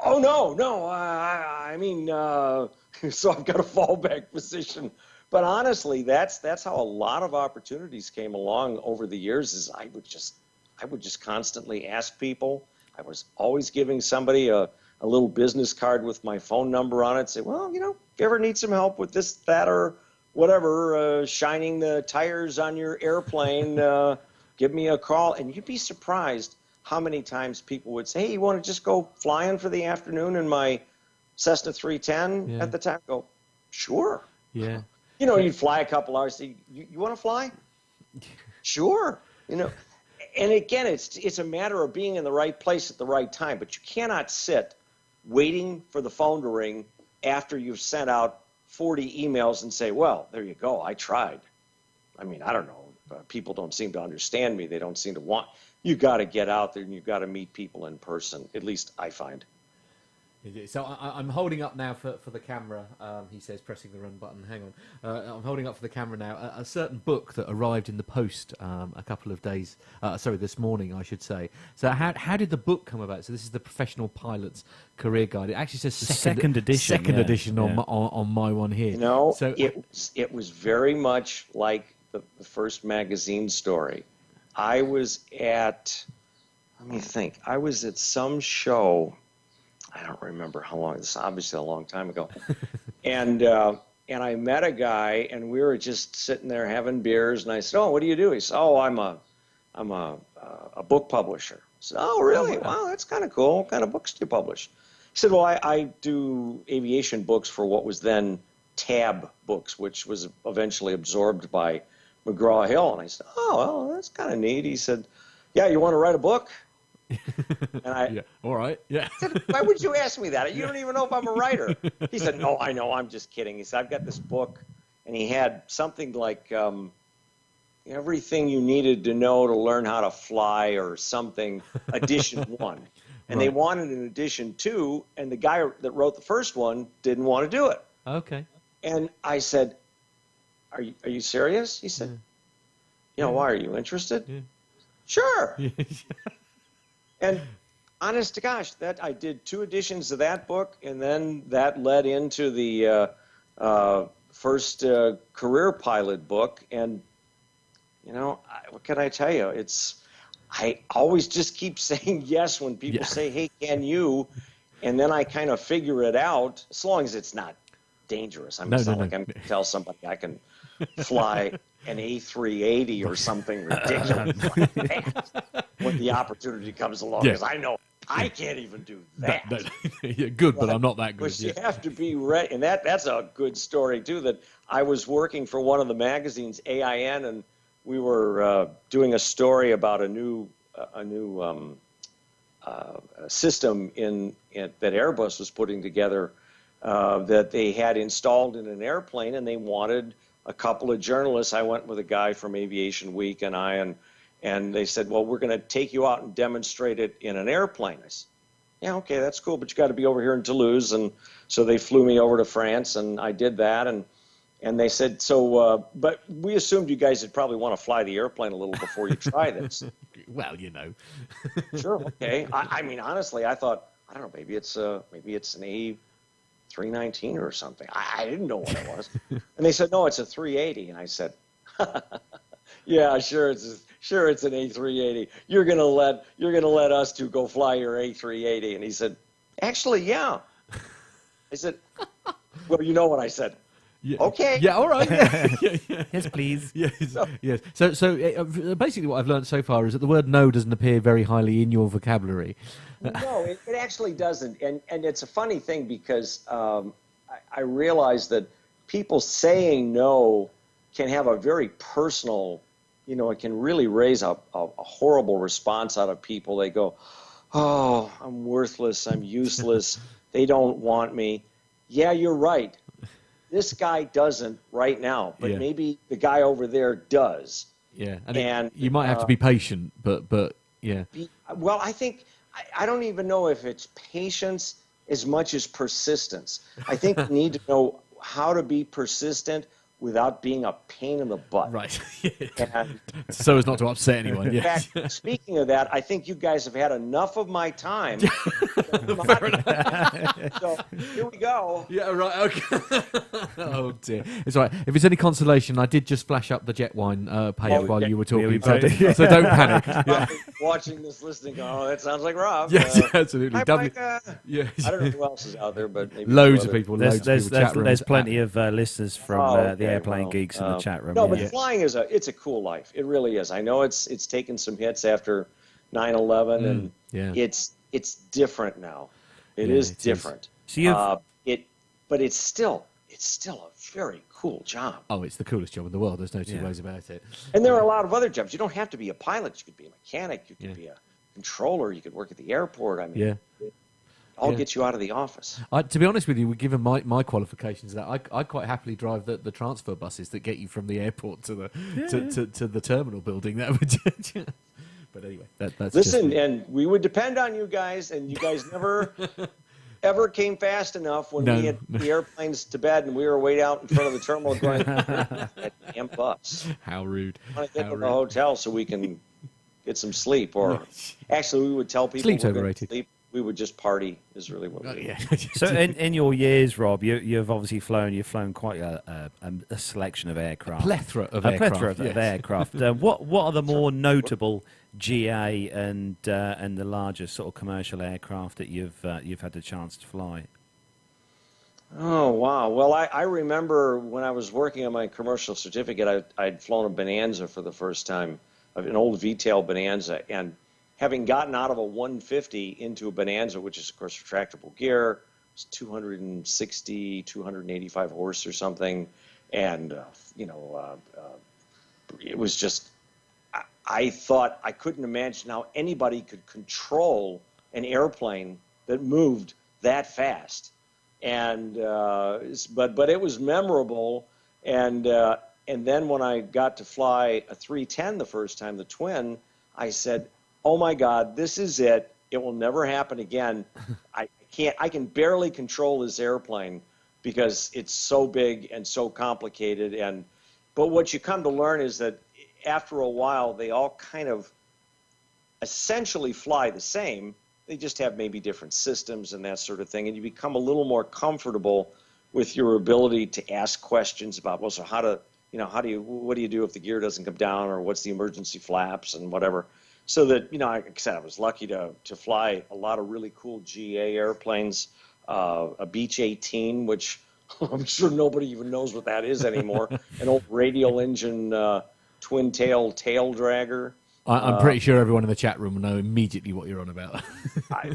oh, no, I mean, so I've got a fallback position. But honestly, that's how a lot of opportunities came along over the years. Is I would just constantly ask people. I was always giving somebody a little business card with my phone number on it. Say, well, if you ever need some help with this, that, or whatever, shining the tires on your airplane, give me a call. And you'd be surprised how many times people would say, hey, you want to just go flying for the afternoon in my Cessna 310 at the time? Go, sure. Yeah. You'd fly a couple hours. Say, you want to fly? Sure. And again, it's a matter of being in the right place at the right time. But you cannot sit waiting for the phone to ring after you've sent out 40 emails and say, well, there you go, I tried. I mean, I don't know. People don't seem to understand me. They don't seem to want. You got to get out there and you've got to meet people in person. At least I find. So I'm holding up now for the camera, he says, pressing the run button. Hang on. I'm holding up for the camera now a certain book that arrived in the post a couple of days, this morning, I should say. So how did the book come about? So this is the Professional Pilot's Career Guide. It actually says second edition. Second edition on my one here. So it was very much like the first magazine story. I was at, let me think, I was at some show. I don't remember how long. This is obviously a long time ago. And I met a guy, and we were just sitting there having beers. And I said, "Oh, what do you do?" He said, "Oh, I'm a book publisher." I said, "Oh, really? Wow, that's kind of cool. What kind of books do you publish?" He said, "Well, I do aviation books for what was then Tab Books, which was eventually absorbed by McGraw-Hill." And I said, "Oh, well, that's kind of neat." He said, "Yeah, you want to write a book?" And Yeah, all right, yeah. I said, "Why would you ask me that? You don't even know if I'm a writer." He said, "No, I know. I'm just kidding." He said, "I've got this book," and he had something like everything you needed to know to learn how to fly or something, edition 1. And they wanted an edition 2, and the guy that wrote the first one didn't want to do it. Okay. And I said, "Are you serious?" He said, "Why, are you interested?" Yeah. "Sure." And honest to gosh, that I did 2 editions of that book, and then that led into the first career pilot book. And what can I tell you? I always just keep saying yes when people say, "Hey, can you?" And then I kind of figure it out, as long as it's not dangerous. I mean, it's not like I'm going to tell somebody I can fly an A380 or something ridiculous like that when the opportunity comes along, because I know I can't even do that. You're good, but I'm not that good. But you have to be ready, and that's a good story too. That I was working for one of the magazines, AIN, and we were doing a story about a new system that Airbus was putting together that they had installed in an airplane, and they wanted a couple of journalists. I went with a guy from Aviation Week and they said, "Well, we're going to take you out and demonstrate it in an airplane." I said, "Yeah, okay, that's cool, but you got to be over here in Toulouse." And so they flew me over to France, and I did that. And they said, but we assumed you guys would probably want to fly the airplane a little before you try this. Well, Sure, okay. I mean, honestly, I thought, I don't know, maybe it's an A319 or something. I didn't know what it was. And they said, "No, it's a 380. And I said, "Yeah, sure, it's an A380. You're gonna let us two go fly your A380." And he said, "Actually, yeah." I said, "Well, you know what I said." Yeah. Okay. Yeah. All right. Yes, please. Yes. Yes. So basically, what I've learned so far is that the word "no" doesn't appear very highly in your vocabulary. No, it actually doesn't. And it's a funny thing because I realize that people saying no can have a very personal, it can really raise a horrible response out of people. They go, "Oh, I'm worthless. I'm useless. They don't want me." Yeah, you're right. This guy doesn't right now, but maybe the guy over there does. Yeah, and you might have to be patient, but yeah. Well, I think I don't even know if it's patience as much as persistence. I think we need to know how to be persistent without being a pain in the butt. Right. And, so as not to upset anyone. In fact, speaking of that, I think you guys have had enough of my time. Fair enough. So here we go. Yeah, right, okay. Oh, dear. It's all right. If it's any consolation, I did just flash up the jet wine page while you were talking, so don't panic. Yeah. Watching this, listening, going, "Oh, that sounds like Rob." Yes, absolutely. Hi, Mike, yeah. I don't know who else is out there, but maybe loads of people. There's plenty of listeners from the airplane geeks in the chat room. No, but flying it's a cool life. It really is. I know it's taken some hits after 9/11, and it's different now. It is different. So but it's still a very cool job. Oh, it's the coolest job in the world. There's no two ways about it. And there are a lot of other jobs. You don't have to be a pilot. You could be a mechanic. You could be a controller. You could work at the airport. I mean, all get you out of the office. To be honest with you, given my qualifications, that I quite happily drive the transfer buses that get you from the airport to the terminal building. That would. But anyway, that's listen, and we would depend on you guys, and you guys never ever came fast enough when we had the airplanes to bed, and we were way out in front of the terminal going, "That damn bus." How rude! I want to get to the hotel so we can get some sleep, or actually, we would tell people sleep's overrated. Sleep. we would just party is really what we did. So in your years, Rob, you've obviously flown quite a selection of aircraft. A plethora of aircraft. What are the more notable GA and the larger sort of commercial aircraft that you've had the chance to fly? Oh, wow. Well, I remember when I was working on my commercial certificate, I'd flown a Bonanza for the first time, an old V-tail Bonanza, and having gotten out of a 150 into a Bonanza, which is, of course, retractable gear, it's 260, 285 horse or something, and, it was just, I thought, I couldn't imagine how anybody could control an airplane that moved that fast. And but it was memorable, and then when I got to fly a 310 the first time, the twin, I said, "Oh my God, this is it! It will never happen again. I can barely control this airplane because it's so big and so complicated." But what you come to learn is that after a while, they all kind of essentially fly the same. They just have maybe different systems and that sort of thing, and you become a little more comfortable with your ability to ask questions about, well, so what do you do if the gear doesn't come down, or what's the emergency flaps and whatever. So that, like I said, I was lucky to fly a lot of really cool GA airplanes, a Beech 18, which I'm sure nobody even knows what that is anymore, an old radial engine twin-tail tail dragger. I'm pretty sure everyone in the chat room will know immediately what you're on about.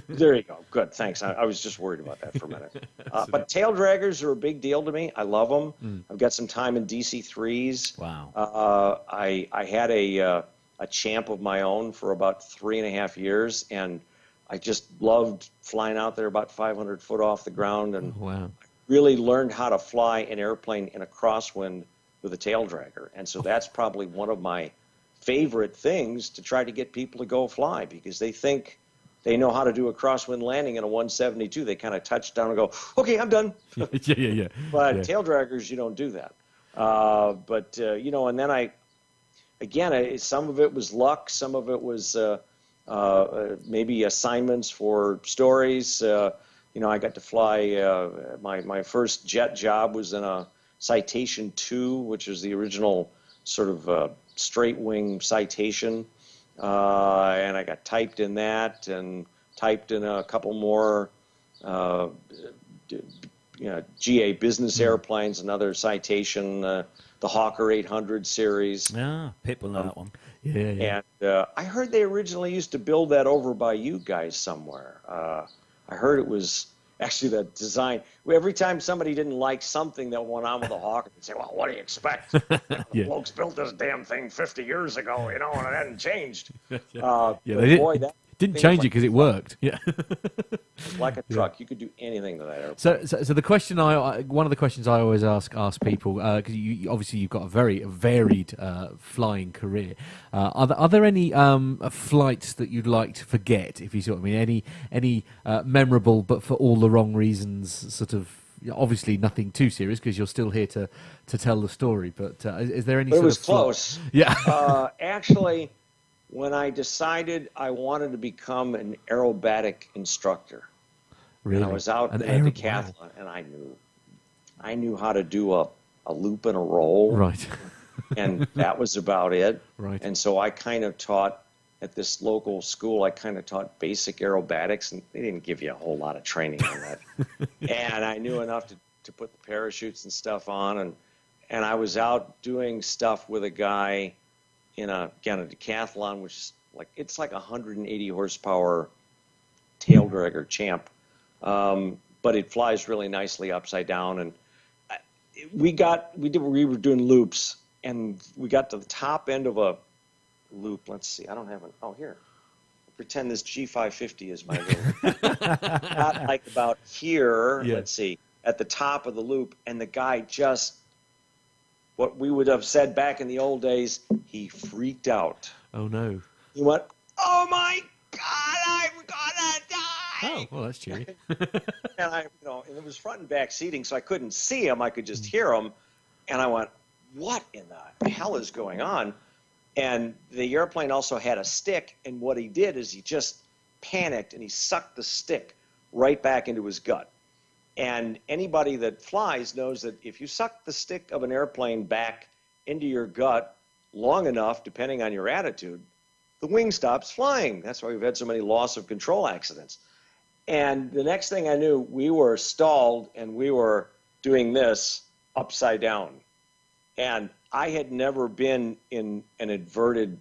There you go. Good. Thanks. I was just worried about that for a minute. But tail draggers are a big deal to me. I love them. I've got some time in DC-3s. Wow. I had a Champ of my own for about 3.5 years, and I just loved flying out there about 500 foot off the ground, and really learned how to fly an airplane in a crosswind with a tail dragger. And so that's probably one of my favorite things to try to get people to go fly, because they think they know how to do a crosswind landing in a 172. They kind of touch down and go, okay, I'm done. Yeah. But tail draggers, you don't do that. And then some of it was luck. Some of it was maybe assignments for stories. I got to fly, my first jet job was in a Citation 2, which is the original sort of straight wing Citation, and I got typed in that, and typed in a couple more GA business airplanes, another Citation, the Hawker 800 series. Yeah, Pip will know that one. Yeah. And I heard they originally used to build that over by you guys somewhere. I heard it was actually the design. Every time somebody didn't like something that went on with the Hawker, they'd say, well, what do you expect? The blokes built this damn thing 50 years ago, and it hadn't changed. They didn't change it because it worked. Yeah. Like a truck. You could do anything to that airplane. So the question one of the questions I always ask people, because obviously you've got a very varied flying career. Are there any flights that you'd like to forget, if you see what I mean? Any memorable but for all the wrong reasons, sort of? Obviously nothing too serious because you're still here to tell the story. But is there any? It was close. Yeah. Actually, when I decided I wanted to become an aerobatic instructor, really? And I was out in a decathlon, and I knew how to do a loop and a roll, right? And that was about it, right? And so I kind of taught at this local school. I kind of taught basic aerobatics, and they didn't give you a whole lot of training on that. And I knew enough to put the parachutes and stuff on, and I was out doing stuff with a guy in a decathlon, which is it's like 180 horsepower tail dragger Champ, but it flies really nicely upside down. And we were doing loops, and we got to the top end of a loop. Let's see, I don't have here. Pretend this G550 is my loop. Got like about here. Yeah. Let's see, at the top of the loop, and the guy just, what we would have said back in the old days, he freaked out. Oh no! He went, "Oh my God, I'm gonna die!" Oh, well, that's cheery. And and it was front and back seating, so I couldn't see him. I could just hear him, and I went, "What in the hell is going on?" And the airplane also had a stick, and what he did is he just panicked and he sucked the stick right back into his gut. And anybody that flies knows that if you suck the stick of an airplane back into your gut long enough, depending on your attitude, the wing stops flying. That's why we've had so many loss of control accidents. And the next thing I knew, we were stalled and we were doing this upside down. And I had never been in an inverted,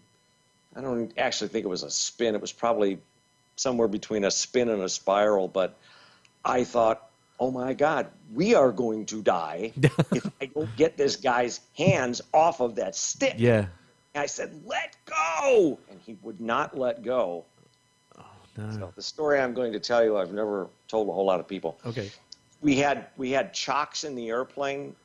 I don't actually think it was a spin. It was probably somewhere between a spin and a spiral. But I thought, oh my God, we are going to die if I don't get this guy's hands off of that stick. Yeah. And I said, let go. And he would not let go. Oh, no. So the story I'm going to tell you, I've never told a whole lot of people. Okay. We had chocks in the airplane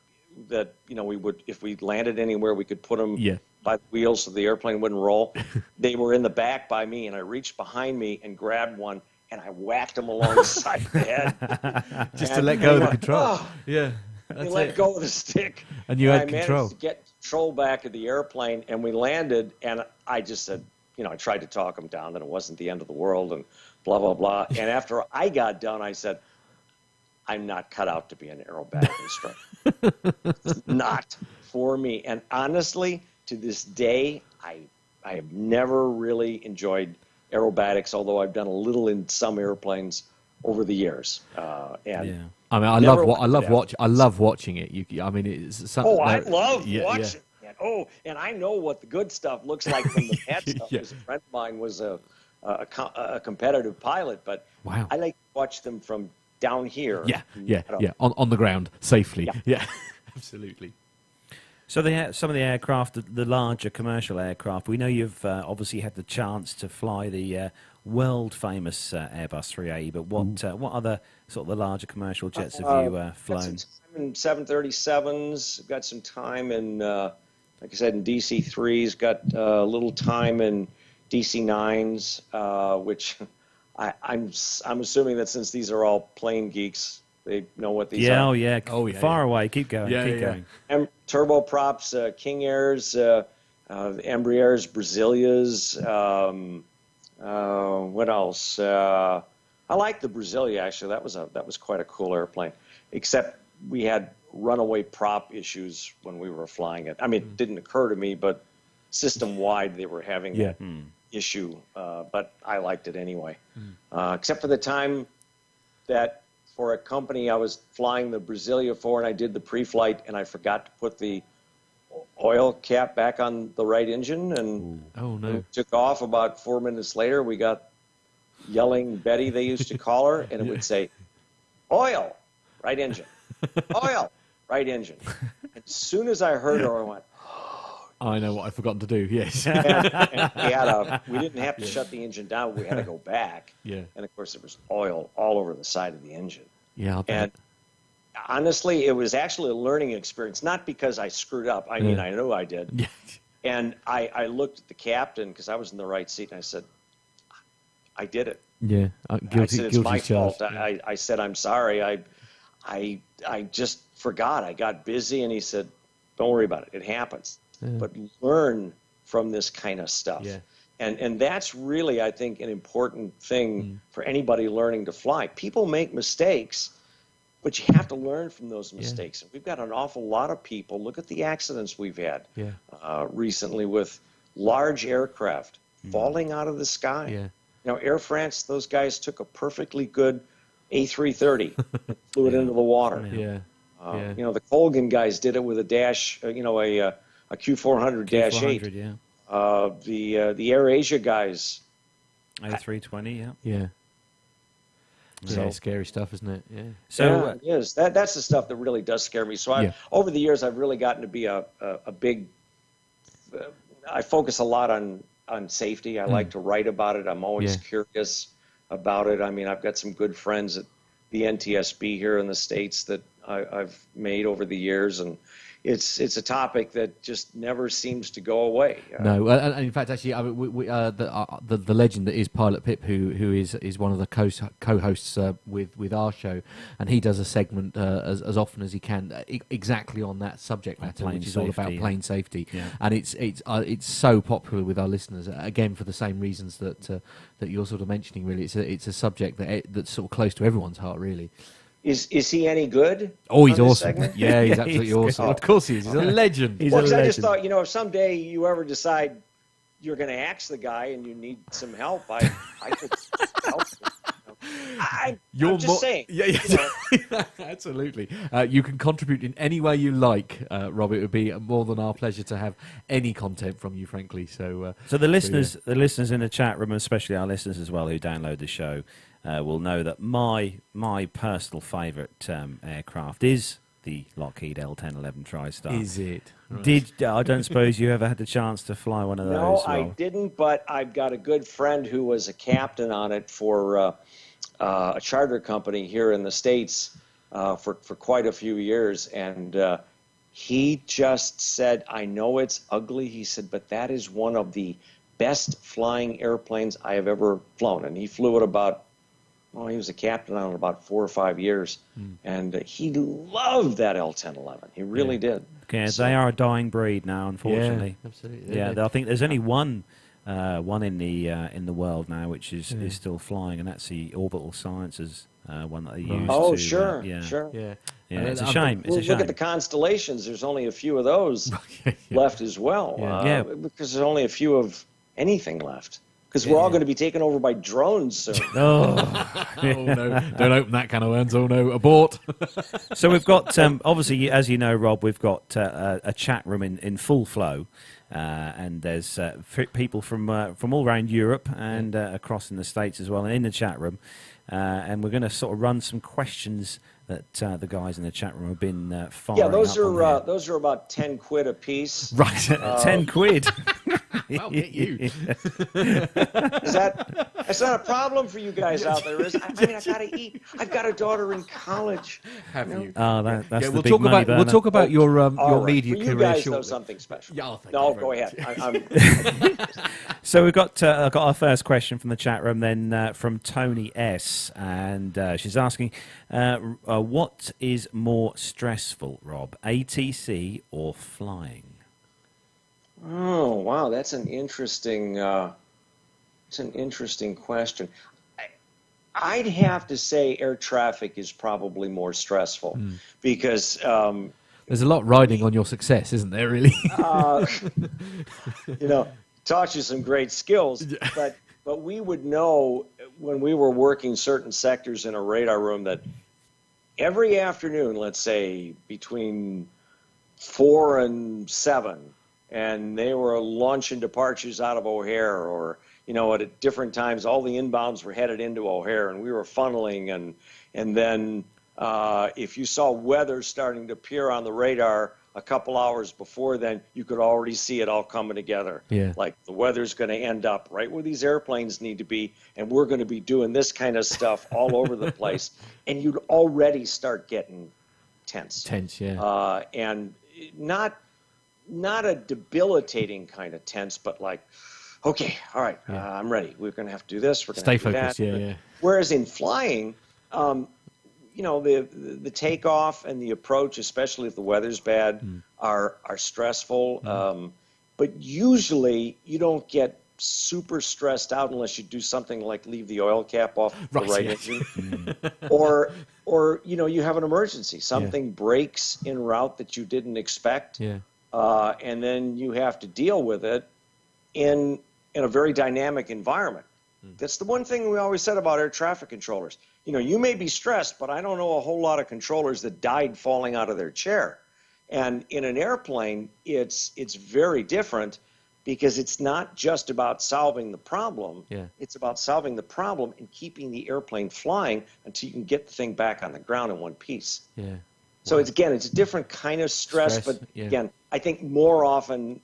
that, we would, if we landed anywhere, we could put them by the wheels so the airplane wouldn't roll. They were in the back by me, and I reached behind me and grabbed one, and I whacked him along the side of the head. Just to let go of the control. Oh, Yeah. He let go of the stick. And you had I control. managed to get control back of the airplane, and we landed, and I just said, I tried to talk him down that it wasn't the end of the world and blah, blah, blah. And after I got done, I said, I'm not cut out to be an aerobatic instructor. It's not for me. And honestly, to this day, I have never really enjoyed aerobatics, although I've done a little in some airplanes over the years. I mean, I love watching it. It's something. Oh, I love watching it. Oh, and I know what the good stuff looks like from the bad stuff. Because a friend of mine was a competitive pilot, but wow. I like to watch them from down here. Yeah, on the ground safely. Yeah. Absolutely. So some of the aircraft, the larger commercial aircraft, we know you've obviously had the chance to fly the world-famous Airbus 380, but what other sort of the larger commercial jets have you flown? Got some time in 737s, got some time in, like I said, in DC-3s, got a little time in DC-9s, which I'm assuming that since these are all plane geeks, they know what these are. Far away. Keep going. Keep going. And turboprops, King Airs, Embraers, Brasilias. What else? I like the Brasilia actually. That was quite a cool airplane. Except we had runaway prop issues when we were flying it. I mean, it didn't occur to me, but system wide they were having that issue. But I liked it anyway. Except for the time that for a company I was flying the Brasilia for, and I did the pre-flight, and I forgot to put the oil cap back on the right engine, and took off. About 4 minutes later, we got yelling Betty, they used to call her, and it would say, oil, right engine, oil, right engine. As soon as I heard her, I went, I know what I've forgotten to do, yes. and we didn't have to shut the engine down. We had to go back. Yeah. And, of course, there was oil all over the side of the engine. Yeah, and honestly, it was actually a learning experience, not because I screwed up. I mean, I know I did. Yeah. And I looked at the captain, because I was in the right seat, and I said, I did it. Yeah. I said, it's my fault. I said, I'm sorry. I just forgot. I got busy. And he said, don't worry about it. It happens. Yeah. But learn from this kind of stuff. Yeah. And that's really, I think, an important thing for anybody learning to fly. People make mistakes, but you have to learn from those mistakes. And we've got an awful lot of people. Look at the accidents we've had recently with large aircraft falling out of the sky. Yeah. Air France, those guys took a perfectly good A330 and flew it into the water. Yeah. The Colgan guys did it with a dash, a Q400-8. The Air Asia guys. A320, Yeah. So scary stuff, isn't it? Yeah. So it is. That's the stuff that really does scare me. So over the years, I've really gotten to be a big. I focus a lot on safety. I like to write about it. I'm always curious about it. I mean, I've got some good friends at the NTSB here in the States that I've made over the years, and it's a topic that just never seems to go away. No, and in fact, actually, I mean, the legend that is Pilot Pip, who is one of the co-hosts with our show, and he does a segment as often as he can exactly on that subject matter, which is all about plane safety, and it's so popular with our listeners. Again, for the same reasons that you're sort of mentioning. Really, it's a subject that's sort of close to everyone's heart, really. Is he any good? Oh, he's awesome. Yeah, he's absolutely awesome. Good. Of course he is. He's a legend. Well, because I just thought, if someday you ever decide you're going to axe the guy and you need some help, I could help you. I'm just saying. Yeah. Absolutely. You can contribute in any way you like, Rob. It would be more than our pleasure to have any content from you, frankly. So the listeners in the chat room, especially our listeners as well who download the show, will know that my personal favourite aircraft is the Lockheed L1011 TriStar. Is it? Right. I don't suppose you ever had the chance to fly one of those? No, I didn't, but I've got a good friend who was a captain on it for a charter company here in the States for quite a few years, and he just said, I know it's ugly, he said, but that is one of the best flying airplanes I have ever flown. And he flew it he was a captain on it about 4 or 5 years, and he loved that L1011. He really did. Yeah, so, they are a dying breed now, unfortunately. Yeah, absolutely. Yeah, I think there's only one in the world now which is still flying, and that's the Orbital Sciences one that they use. Oh, sure. Sure. Yeah, it's a shame. It's a shame. Look at the constellations. There's only a few of those left as well. Because there's only a few of anything left. Because we're all going to be taken over by drones soon. No, don't open that can of worms. Oh no, abort. So we've got, obviously, as you know, Rob, we've got a chat room in full flow, and there's people from all around Europe and across in the States as well, and in the chat room, and we're going to sort of run some questions that the guys in the chat room have been firing. Yeah, those are about 10 quid a piece. Right, 10 quid. I'll get you. That's not a problem for you guys out there, is it? I mean, I gotta eat. I've got a daughter in college. Have you? Oh, that's the we'll big talk money about burner. we'll talk about your media well, career you guys shortly. know something special. Yeah, thank no, you go very ahead. So we've got our first question from the chat room, then from Tony S, and she's asking, what is more stressful, Rob, ATC or flying? Oh, wow, that's an interesting question. I'd have to say air traffic is probably more stressful because there's a lot riding on your success, isn't there? Really, taught you some great skills, but we would know when we were working certain sectors in a radar room that every afternoon, let's say between 4 and 7. And they were launch and departures out of O'Hare, or at different times, all the inbounds were headed into O'Hare, and we were funneling. And then if you saw weather starting to appear on the radar a couple hours before then, you could already see it all coming together. Yeah. Like the weather's going to end up right where these airplanes need to be, and we're going to be doing this kind of stuff all over the place. And you'd already start getting tense. Tense, yeah. And not a debilitating kind of tense, but like, okay, all right, I'm ready. We're going to have to do this. We're going to stay focused. Do that. Yeah. Whereas in flying, the takeoff and the approach, especially if the weather's bad, are stressful. But usually you don't get super stressed out unless you do something like leave the oil cap off the right engine, or you have an emergency. Something breaks en route that you didn't expect. Yeah. And then you have to deal with it in a very dynamic environment. That's the one thing we always said about air traffic controllers. You may be stressed, but I don't know a whole lot of controllers that died falling out of their chair. And in an airplane, it's very different because it's not just about solving the problem. Yeah. It's about solving the problem and keeping the airplane flying until you can get the thing back on the ground in one piece. Yeah. So it's a different kind of stress, but again, I think more often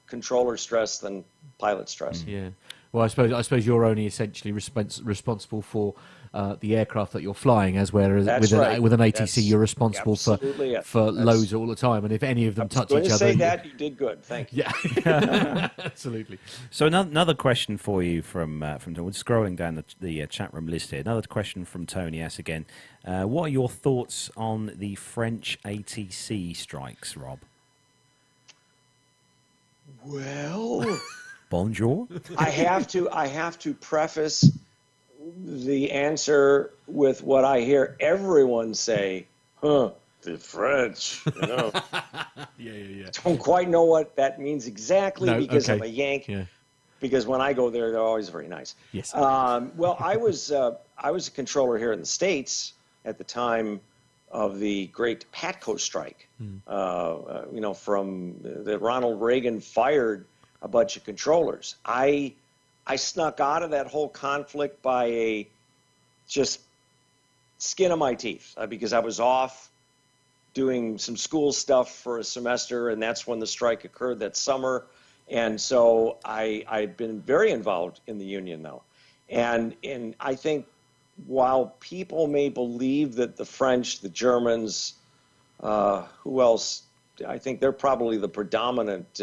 controller stress than pilot stress. Yeah. Well, I suppose you're only essentially responsible for the aircraft that you're flying, as whereas That's with right. with an ATC That's you're responsible for absolutely it. loads all the time, and if any of them touch Going each to other, say that, you did good. Thank you. yeah, absolutely. So another question for you from we're scrolling down the chat room list here. Another question from Tony S again. What are your thoughts on the French ATC strikes, Rob? Well, Bonjour. I have to preface the answer with what I hear everyone say, the French, Yeah. Don't quite know what that means exactly because I'm a Yank. Yeah. Because when I go there, they're always very nice. Yes. Well, I was a controller here in the States at the time of the great Patco strike. From that Ronald Reagan fired a bunch of controllers. I snuck out of that whole conflict by a just skin of my teeth because I was off doing some school stuff for a semester, and that's when the strike occurred that summer. And so I've been very involved in the union, though. And I think while people may believe that the French, the Germans, who else? I think they're probably the predominant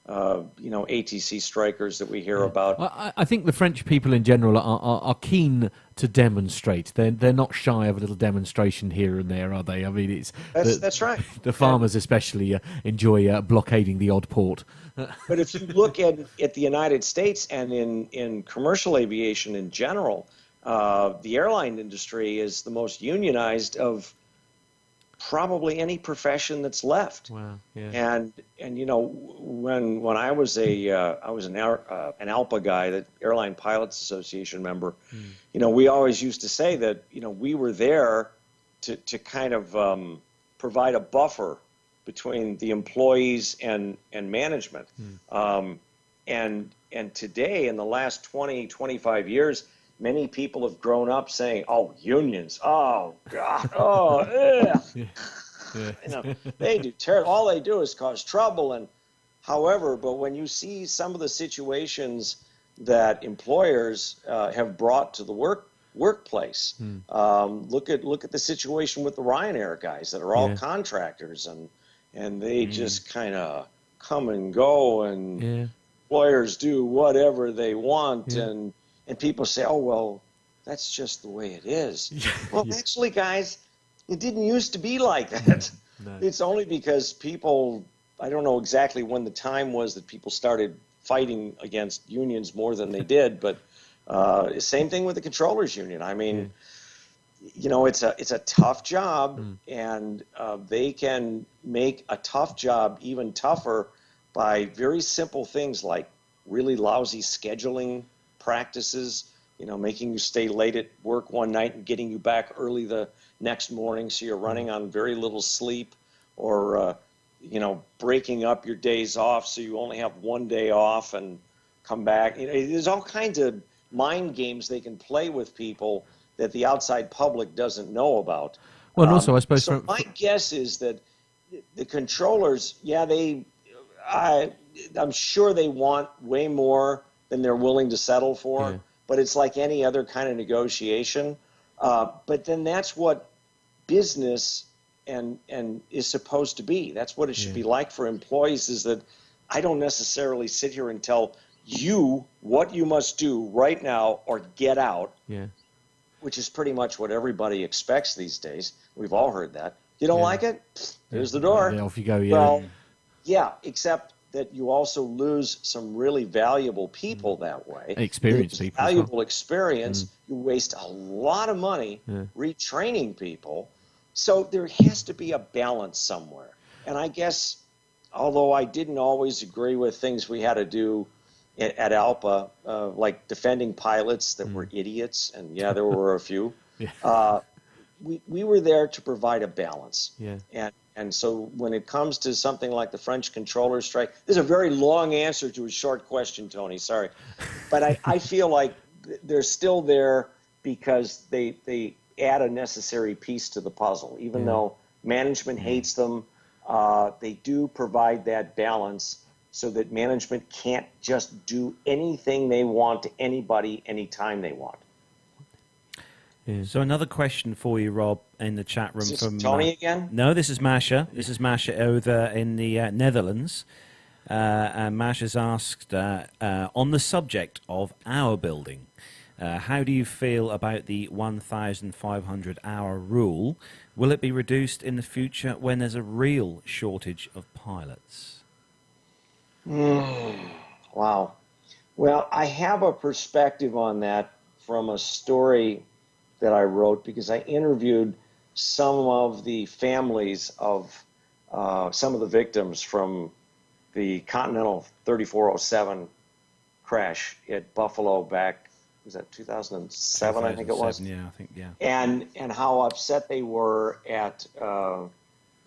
ATC strikers that we hear about. I think the French people in general are keen to demonstrate. They're not shy of a little demonstration here and there, are they? I mean, That's right. The farmers especially enjoy blockading the odd port. But if you look at the United States and in commercial aviation in general, the airline industry is the most unionized of probably any profession that's left. Wow. Yeah. And when I was an ALPA guy, the Airline Pilots Association member, we always used to say that we were there to kind of provide a buffer between the employees and management. And today, in the last 20, 25 years, many people have grown up saying, "Oh, unions! Oh God! Oh, ugh. They do terrible. All they do is cause trouble." And however, but when you see some of the situations that employers have brought to the workplace, look at the situation with the Ryanair guys that are all contractors, and they just kind of come and go, and employers do whatever they want, and people say, "Oh, well, that's just the way it is." Well, actually, guys, it didn't used to be like that. No. It's only because people, I don't know exactly when the time was that people started fighting against unions more than they did, but same thing with the controllers union. I mean, it's a tough job, and they can make a tough job even tougher by very simple things like really lousy scheduling practices, making you stay late at work one night and getting you back early the next morning so you're running on very little sleep, or breaking up your days off so you only have one day off and come back. There's all kinds of mind games they can play with people that the outside public doesn't know about. Well, and also I suppose my guess is that the controllers, I'm sure they want way more than they're willing to settle for, but it's like any other kind of negotiation. But then that's what business and is supposed to be. That's what it should be like for employees, is that I don't necessarily sit here and tell you what you must do right now or get out, which is pretty much what everybody expects these days. We've all heard that. You don't like it? There's the door. Yeah, off you go, Well, except that you also lose some really valuable people that way. Experienced people. Valuable experience. You waste a lot of money retraining people. So there has to be a balance somewhere. And I guess, although I didn't always agree with things we had to do at ALPA, like defending pilots that were idiots, and there were a few, we were there to provide a balance. And so when it comes to something like the French controller strike, this is a very long answer to a short question, Tony, sorry. But I feel like they're still there because they add a necessary piece to the puzzle. Even though management hates them, they do provide that balance so that management can't just do anything they want to anybody anytime they want. Yeah. So another question for you, Rob, in the chat room Is this from Tony again? No, this is Masha. This is Masha over in the Netherlands. And Masha's asked, on the subject of hour building, how do you feel about the 1,500-hour rule? Will it be reduced in the future when there's a real shortage of pilots? Wow. Well, I have a perspective on that from a story that I wrote because I interviewed some of the families of some of the victims from the Continental 3407 crash at Buffalo back, was that 2007, I think it was? Yeah, I think, yeah. And how upset they were at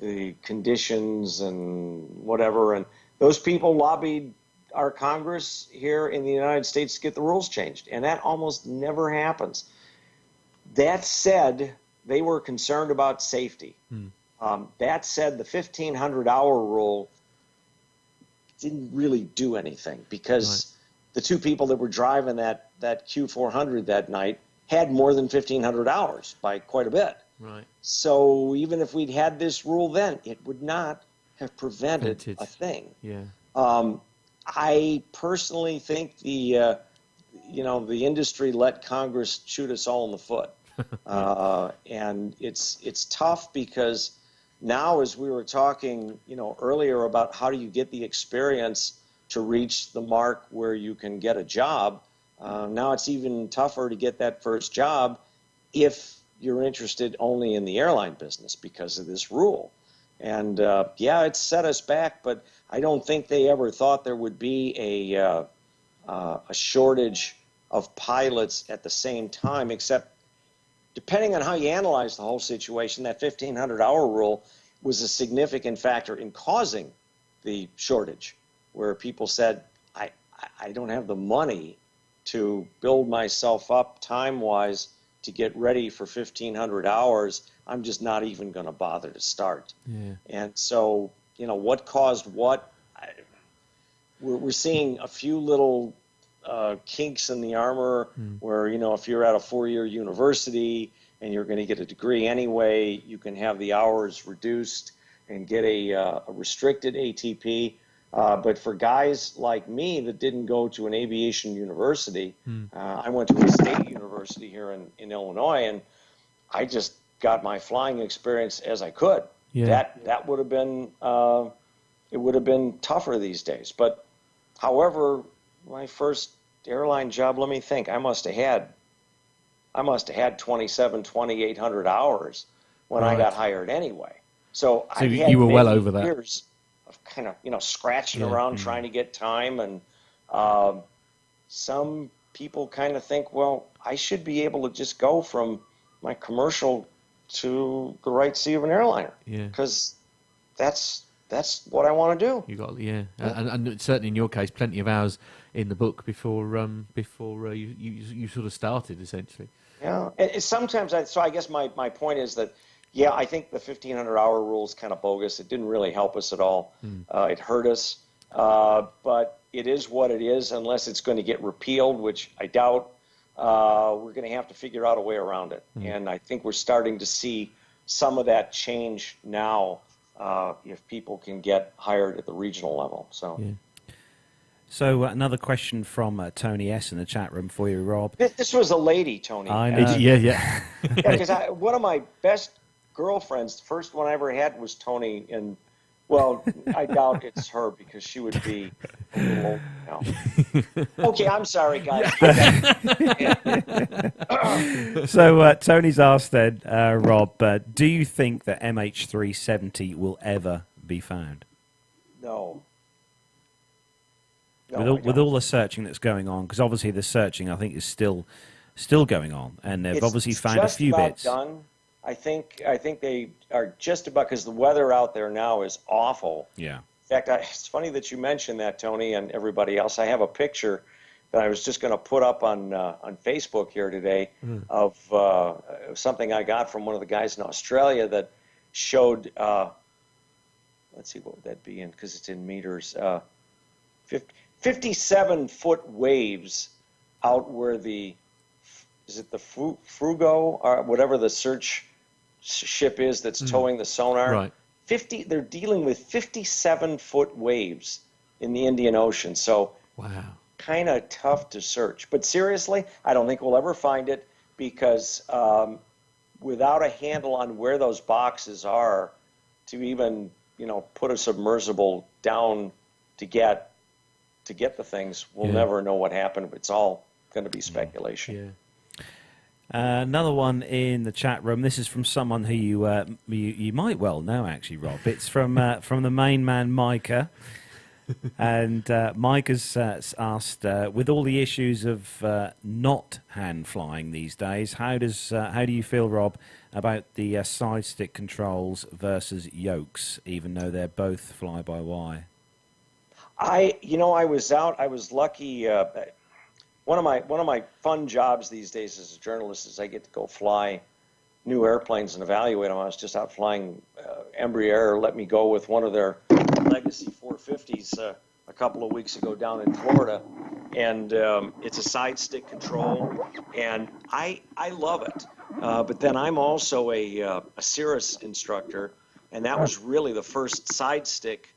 the conditions and whatever. And those people lobbied our Congress here in the United States to get the rules changed. And that almost never happens. That said, they were concerned about safety. That said, the 1,500-hour rule didn't really do anything because the two people that were driving that Q400 that night had more than 1,500 hours by quite a bit. Right. So even if we'd had this rule then, it would not have prevented a thing. Yeah. I personally think the industry let Congress shoot us all in the foot. And it's tough because now, as we were talking, earlier about how do you get the experience to reach the mark where you can get a job, now it's even tougher to get that first job if you're interested only in the airline business because of this rule. And it's set us back, but I don't think they ever thought there would be a shortage of pilots at the same time, except depending on how you analyze the whole situation, that 1,500-hour rule was a significant factor in causing the shortage, where people said, I don't have the money to build myself up time-wise to get ready for 1,500 hours. I'm just not even going to bother to start. Yeah. And so, what caused what? We're seeing a few little kinks in the armor where, if you're at a 4-year university and you're going to get a degree anyway, you can have the hours reduced and get a restricted ATP. But for guys like me that didn't go to an aviation university, I went to a state university here in Illinois, and I just got my flying experience as I could. Yeah. That would have been it would have been tougher these days. But however, my first airline job, let me think, I must have had 2,800 hours when I got hired anyway. So I had you were well many over that. years of kind of scratching around trying to get time, and some people kind of think, well, I should be able to just go from my commercial to the right seat of an airliner, because that's what I want to do. You got and certainly in your case, plenty of hours in the book before you sort of started essentially. Yeah, and sometimes I guess my point is that I think the 1,500-hour rule is kind of bogus. It didn't really help us at all. It hurt us, but it is what it is. Unless it's going to get repealed, which I doubt, we're going to have to figure out a way around it. And I think we're starting to see some of that change now. If people can get hired at the regional level. So another question from Tony S. in the chat room for you, Rob. This was a lady, Tony. I know. Yeah. Because one of my best girlfriends, the first one I ever had was Tony, and well, I doubt it's her because she would be a little old now. Okay, I'm sorry, guys. So Tony's asked then, Rob, do you think that MH370 will ever be found? No. With all the searching that's going on, because obviously the searching, I think, is still going on, and they've obviously found a few bits. Done. I think they are just about, because the weather out there now is awful. Yeah. In fact, it's funny that you mentioned that, Tony, and everybody else. I have a picture that I was just going to put up on Facebook here today of something I got from one of the guys in Australia that showed, let's see, what would that be in, because it's in meters, 57-foot waves out where the is it the Frugo or whatever the search ship is that's towing the sonar? Right. They're dealing with 57-foot waves in the Indian Ocean. So Wow. kind of tough to search. But seriously, I don't think we'll ever find it because without a handle on where those boxes are, to even put a submersible down to get the things, we'll never know what happened. It's all going to be speculation. Yeah. Another one in the chat room. This is from someone who you might well know, actually, Rob. It's from the main man, Micah. And Mike has asked, with all the issues of not hand flying these days, how do you feel, Rob, about the side stick controls versus yokes, even though they're both fly-by-wire? I was lucky. One of my fun jobs these days as a journalist is I get to go fly new airplanes and evaluate them. I was just out flying Embraer let me go with one of their legacy 450s a couple of weeks ago down in Florida, and it's a side stick control, and I love it. But then I'm also a Cirrus instructor, and that was really the first side stick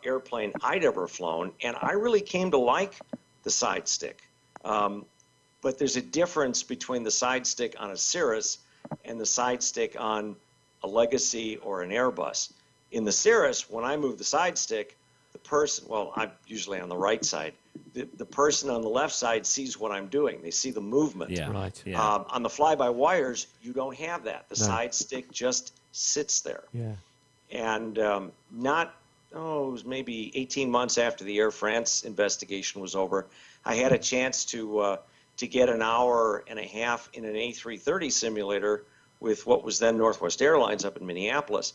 airplane I'd ever flown, and I really came to like the side stick. But there's a difference between the side stick on a Cirrus and the side stick on a Legacy or an Airbus. In the Cirrus, when I move the side stick, the person, well, I'm usually on the right side, the person on the left side sees what I'm doing. They see the movement. Yeah, Right. Yeah. On the fly-by-wires, you don't have that. The side stick just sits there. Yeah. And it was maybe 18 months after the Air France investigation was over, I had a chance to get an hour and a half in an A330 simulator with what was then Northwest Airlines up in Minneapolis.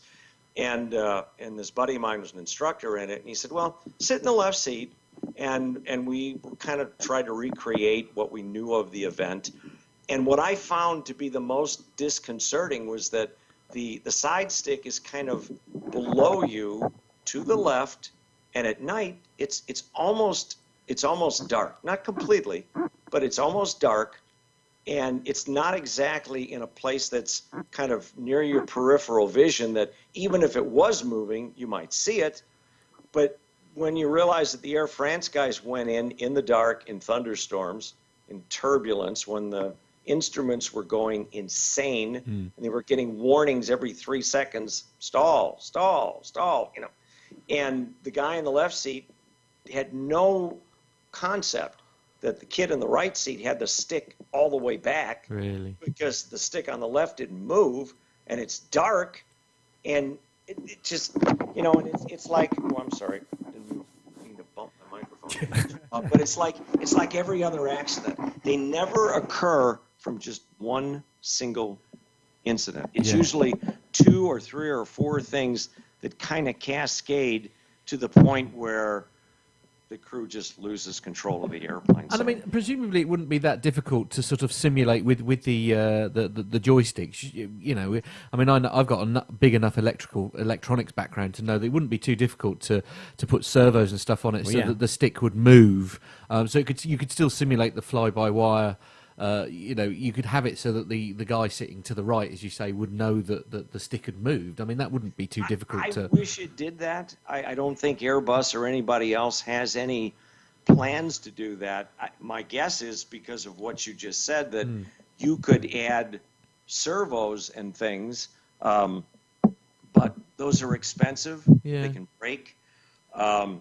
And this buddy of mine was an instructor in it, and he said, well, sit in the left seat. And we kind of tried to recreate what we knew of the event. And what I found to be the most disconcerting was that the side stick is kind of below you to the left, and at night it's almost dark. Not completely, but it's almost dark, and it's not exactly in a place that's kind of near your peripheral vision that even if it was moving, you might see it. But when you realize that the Air France guys went in the dark, in thunderstorms, in turbulence, when the instruments were going insane, and they were getting warnings every 3 seconds, stall, stall, stall, and the guy in the left seat had no concept that the kid in the right seat had the stick all the way back. Really? Because the stick on the left didn't move, and it's dark, and it just, and it's like, I'm sorry, didn't mean to bump my microphone. But it's like every other accident. They never occur from just one single incident. It's usually 2 or 3 or 4 things that kind of cascade to the point where the crew just loses control of the airplane. And I mean, presumably it wouldn't be that difficult to sort of simulate with the joysticks. I mean, I've got a big enough electronics background to know that it wouldn't be too difficult to put servos and stuff on it that the stick would move. So you could still simulate the fly-by-wire. You could have it so that the guy sitting to the right, as you say, would know that the stick had moved. I mean, that wouldn't be too difficult I to... wish it did that. I don't think Airbus or anybody else has any plans to do that. My guess is because of what you just said, that you could add servos and things, but those are expensive. Yeah. They can break. The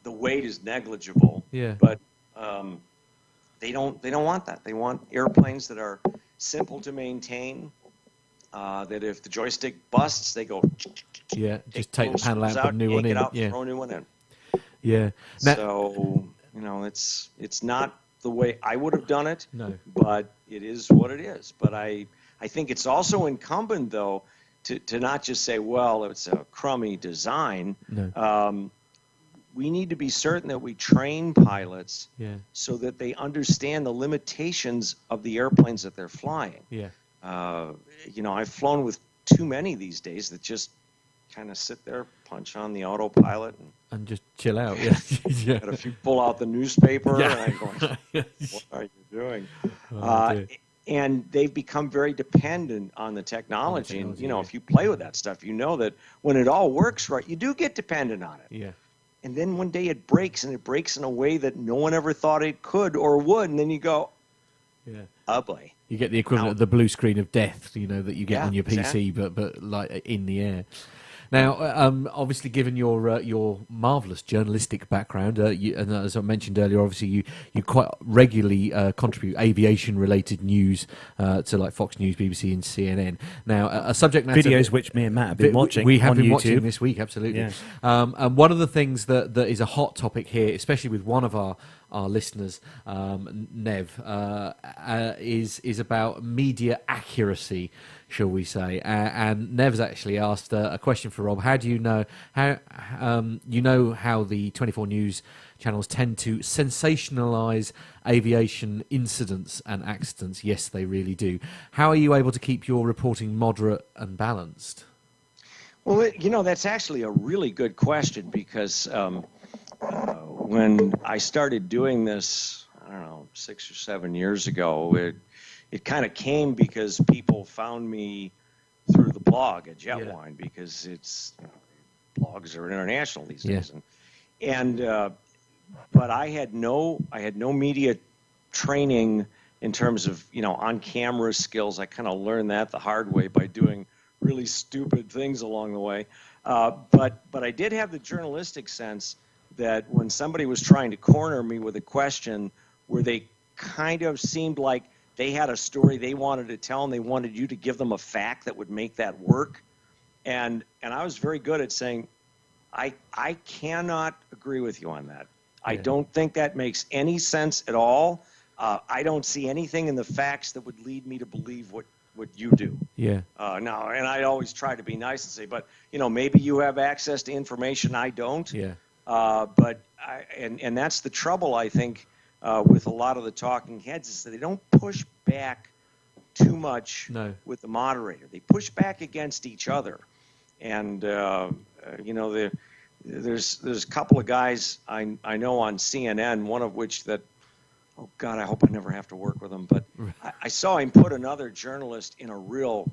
weight is negligible. Yeah. But... They don't want that. They want airplanes that are simple to maintain. That if the joystick busts, they go. Just take the panel out, put a new one in. Throw a new one in. Yeah. Now, So it's not the way I would have done it. No. But it is what it is. But I think it's also incumbent though to not just say, well, it's a crummy design. No. We need to be certain that we train pilots so that they understand the limitations of the airplanes that they're flying. Yeah. I've flown with too many these days that just kind of sit there, punch on the autopilot. And just chill out. Yeah. Yeah. And if you pull out the newspaper, Yeah. and I'm going, what are you doing? Dear. And they've become very dependent on the technology. And, yeah. if you play with that stuff, you know that when it all works right, you do get dependent on it. Yeah. And then one day it breaks, and it breaks in a way that no one ever thought it could or would. And then you go, Yeah. oh, boy. You get the equivalent of the blue screen of death, that you get Yeah, on your PC, exactly. but like in the air. Now, obviously, given your marvellous journalistic background, and as I mentioned earlier, obviously you quite regularly contribute aviation-related news to like Fox News, BBC, and CNN. Now, a subject matter Videos which me and Matt have been watching. We have on been YouTube. watching this week, absolutely. Yeah. And one of the things that is a hot topic here, especially with one of our listeners, Nev, is about media accuracy, shall we say? And Nev's actually asked a question for Rob. How do you know how the 24 News channels tend to sensationalise aviation incidents and accidents? Yes, they really do. How are you able to keep your reporting moderate and balanced? Well, that's actually a really good question because when I started doing this, I don't know, 6 or 7 years ago, it kind of came because people found me through the blog at Jetwine because it's blogs are international these days, but I had no media training in terms of on camera skills. I kind of learned that the hard way by doing really stupid things along the way, but I did have the journalistic sense that when somebody was trying to corner me with a question where they kind of seemed like they had a story they wanted to tell and they wanted you to give them a fact that would make that work. And I was very good at saying, I cannot agree with you on that. I don't think that makes any sense at all. I don't see anything in the facts that would lead me to believe what you do. Yeah. Now, and I always try to be nice and say, but maybe you have access to information I don't. Yeah. But that's the trouble, I think, with a lot of the talking heads is that they don't push back too much with the moderator. They push back against each other. And, there's a couple of guys I know on CNN, one of which that, oh, God, I hope I never have to work with him. But I saw him put another journalist in a real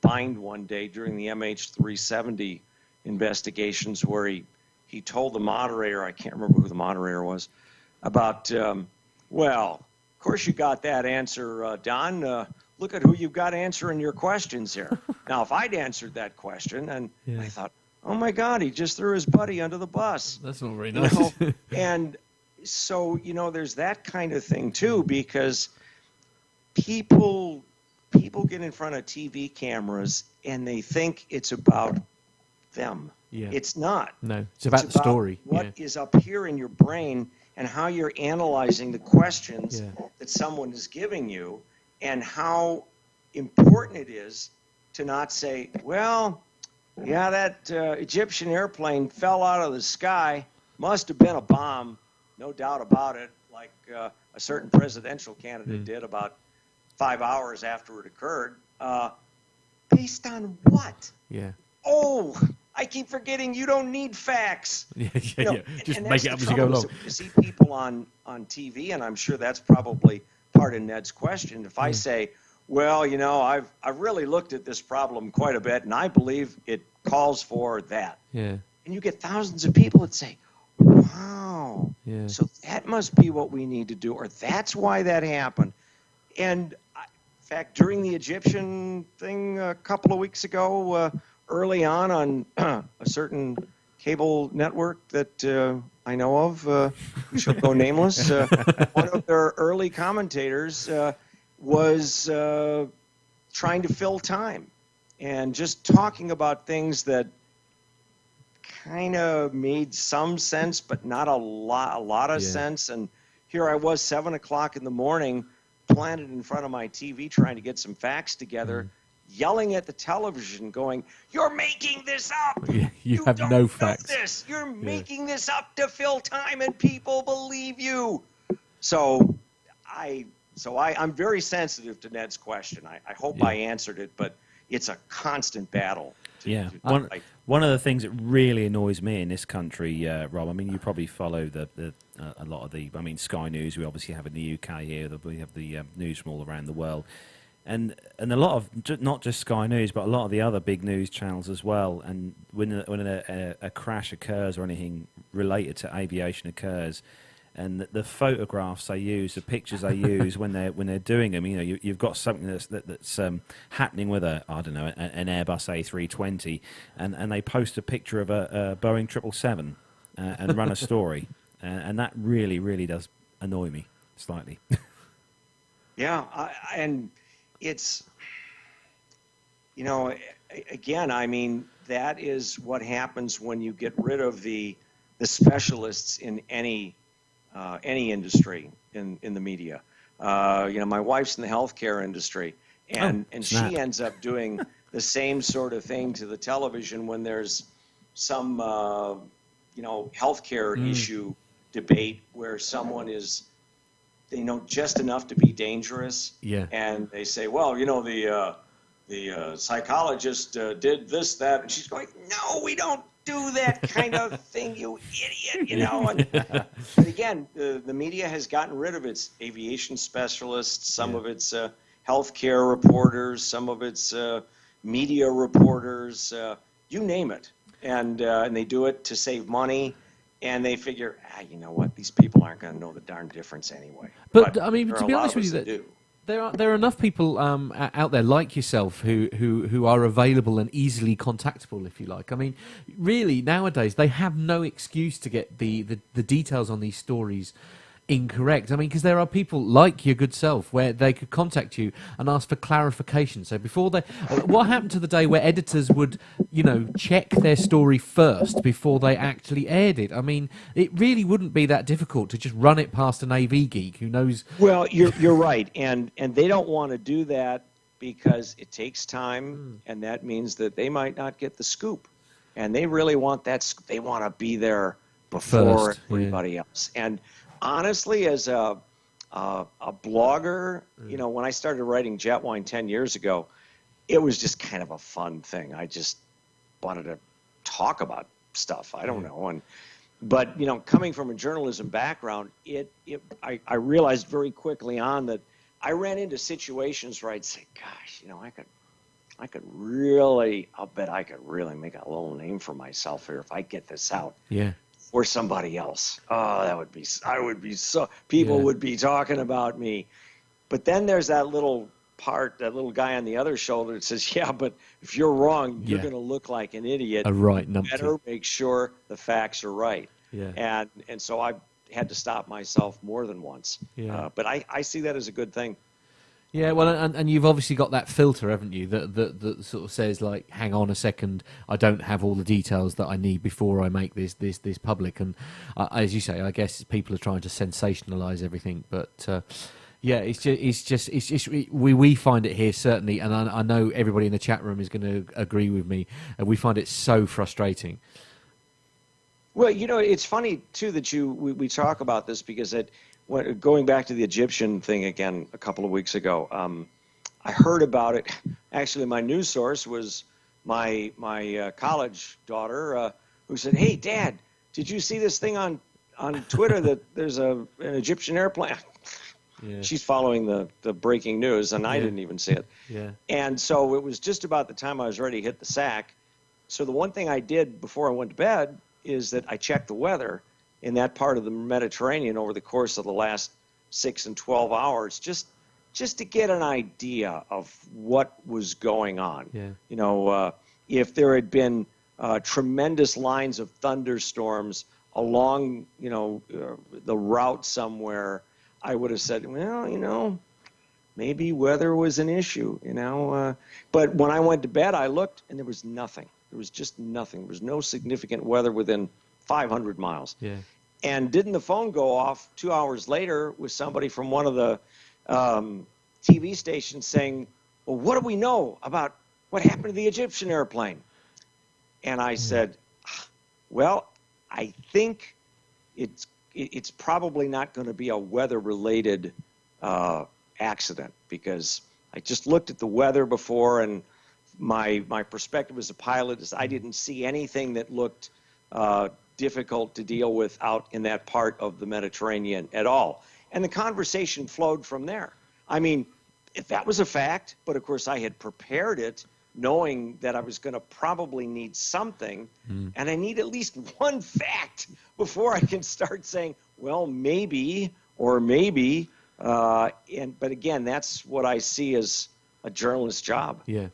bind one day during the MH370 investigations where he told the moderator, I can't remember who the moderator was, about, well, of course you got that answer, Don. Look at who you've got answering your questions here. Now, if I'd answered that question, and I thought, oh, my God, he just threw his buddy under the bus. That's not very nice. And so, there's that kind of thing, too, because people get in front of TV cameras and they think it's about them. Yeah. It's not. No, it's about the story. What is up here in your brain and how you're analyzing the questions that someone is giving you and how important it is to not say, well, yeah, that Egyptian airplane fell out of the sky, must have been a bomb, no doubt about it, like a certain presidential candidate did about 5 hours after it occurred. Based on what? Yeah. Oh, I keep forgetting you don't need facts. Yeah. Just and make it up as you go along. You see people on TV, and I'm sure that's probably part of Ned's question. If I say, well, I've really looked at this problem quite a bit, and I believe it calls for that. Yeah. And you get thousands of people that say, wow, so that must be what we need to do, or that's why that happened. And in fact, during the Egyptian thing a couple of weeks ago, early on a certain cable network that I know of, who shall go nameless, one of their early commentators was trying to fill time and just talking about things that kind of made some sense, but not a lot of sense. And here I was, 7 o'clock in the morning, planted in front of my TV trying to get some facts together, yelling at the television, going, "You're making this up! You have don't no know facts. This. You're making this up to fill time, and people believe you." So I'm very sensitive to Ned's question. I hope I answered it, but it's a constant battle. Yeah. One of the things that really annoys me in this country, Rob, I mean, you probably follow a lot of Sky News, we obviously have in the UK here, we have the news from all around the world. And a lot of, not just Sky News, but a lot of the other big news channels as well. And when a crash occurs or anything related to aviation occurs, and the photographs they use, the pictures they use when they're doing them, you've got something that's happening with an Airbus A320, and they post a picture of a Boeing 777 and run a story, and that really, really does annoy me slightly. Yeah, and it's, again, I mean, that is what happens when you get rid of the specialists in any industry in the media. My wife's in the healthcare industry, and she ends up doing the same sort of thing to the television when there's some healthcare issue debate where someone is, they know just enough to be dangerous, and they say, well, the psychologist did this, that, and she's going, no, we don't do that kind of thing, you idiot, But again, the media has gotten rid of its aviation specialists, some of its healthcare reporters, some of its media reporters, you name it, and they do it to save money. And they figure, you know what? These people aren't going to know the darn difference anyway. But I mean, to be honest with you, there are enough people out there like yourself who are available and easily contactable, if you like. I mean, really nowadays they have no excuse to get the details on these stories incorrect. I mean, because there are people like your good self where they could contact you and ask for clarification. So before what happened to the day where editors would, check their story first before they actually aired it? I mean, it really wouldn't be that difficult to just run it past an AV geek who knows. Well, you're right, and they don't want to do that because it takes time, and that means that they might not get the scoop, and they really want that. They want to be there before everybody else, and honestly, as a blogger, when I started writing Jetwine 10 years ago, it was just kind of a fun thing. I just wanted to talk about stuff. I don't know. But coming from a journalism background, I realized very quickly on that I ran into situations where I'd say, gosh, I could really make a little name for myself here if I get this out. Yeah. Or somebody else. Oh, people would be talking about me. But then there's that little guy on the other shoulder that says, yeah, but if you're wrong, you're going to look like an idiot. A right numpty. Better make sure the facts are right. Yeah. And so I had to stop myself more than once. Yeah. But I see that as a good thing. Yeah, well, and you've obviously got that filter, haven't you, that sort of says, like, hang on a second, I don't have all the details that I need before I make this public. And as you say, I guess people are trying to sensationalise everything. But, we find it here, certainly, and I know everybody in the chat room is going to agree with me, and we find it so frustrating. Well, it's funny, too, that we talk about this because going back to the Egyptian thing again a couple of weeks ago, I heard about it. Actually, my news source was my college daughter who said, hey, Dad, did you see this thing on Twitter that there's an Egyptian airplane? Yeah. She's following the breaking news, and I didn't even see it. Yeah. And so it was just about the time I was ready to hit the sack. So the one thing I did before I went to bed is that I checked the weather in that part of the Mediterranean over the course of the last 6 and 12 hours, just to get an idea of what was going on. Yeah. If there had been tremendous lines of thunderstorms along, the route somewhere, I would have said, well, maybe weather was an issue, But when I went to bed, I looked, and there was nothing. There was just nothing. There was no significant weather within 500 miles. Yeah. And didn't the phone go off 2 hours later with somebody from one of the TV stations saying, well, what do we know about what happened to the Egyptian airplane? And I said, well, I think it's probably not going to be a weather-related accident, because I just looked at the weather before, and my perspective as a pilot is I didn't see anything that looked difficult to deal with out in that part of the Mediterranean at all. And the conversation flowed from there. I mean, if that was a fact, but of course I had prepared it knowing that I was going to probably need something, and I need at least one fact before I can start saying, well, maybe, or maybe. But again, that's what I see as a journalist's job. Yeah.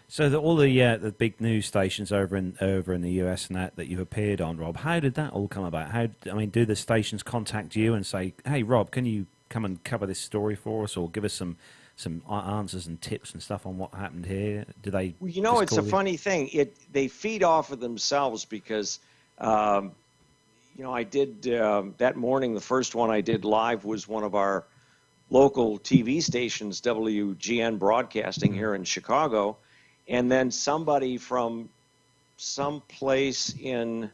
So all the big news stations over in the US and that you've appeared on, Rob, how did that all come about? Do the stations contact you and say, hey, Rob, can you come and cover this story for us, or give us some answers and tips and stuff on what happened here? Do they? Well, you know, it's a funny thing. They feed off of themselves because, I did that morning. The first one I did live was one of our local TV stations, WGN Broadcasting here in Chicago, and then somebody from someplace in,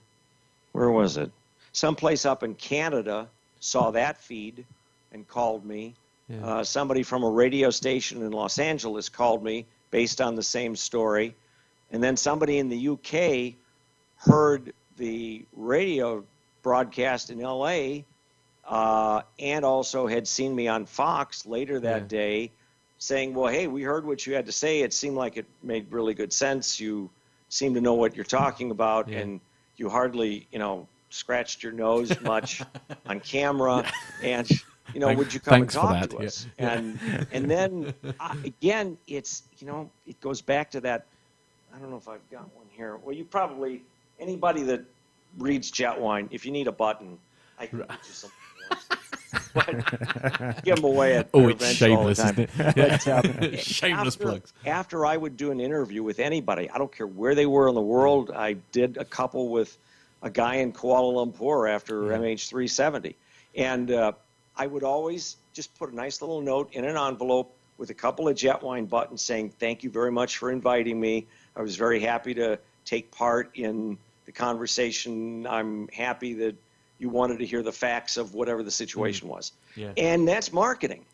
where was it? Someplace up in Canada saw that feed and called me. Yeah. Somebody from a radio station in Los Angeles called me based on the same story. And then somebody in the UK heard the radio broadcast in LA and also had seen me on Fox later that day saying, well, hey, we heard what you had to say. It seemed like it made really good sense. You seem to know what you're talking about, and you hardly, scratched your nose much on camera. And, would you come and talk to us? Yeah. And then, again, it's, it goes back to that. I don't know if I've got one here. Well, you probably, anybody that reads Jetwine, if you need a button, I can get you something. But give them away at it's shameless, all the time. Isn't it? Shameless plugs. After I would do an interview with anybody, I don't care where they were in the world. I did a couple with a guy in Kuala Lumpur after MH370. And I would always just put a nice little note in an envelope with a couple of Jetwine buttons saying, thank you very much for inviting me. I was very happy to take part in the conversation. I'm happy that you wanted to hear the facts of whatever the situation was. Yeah. And that's marketing,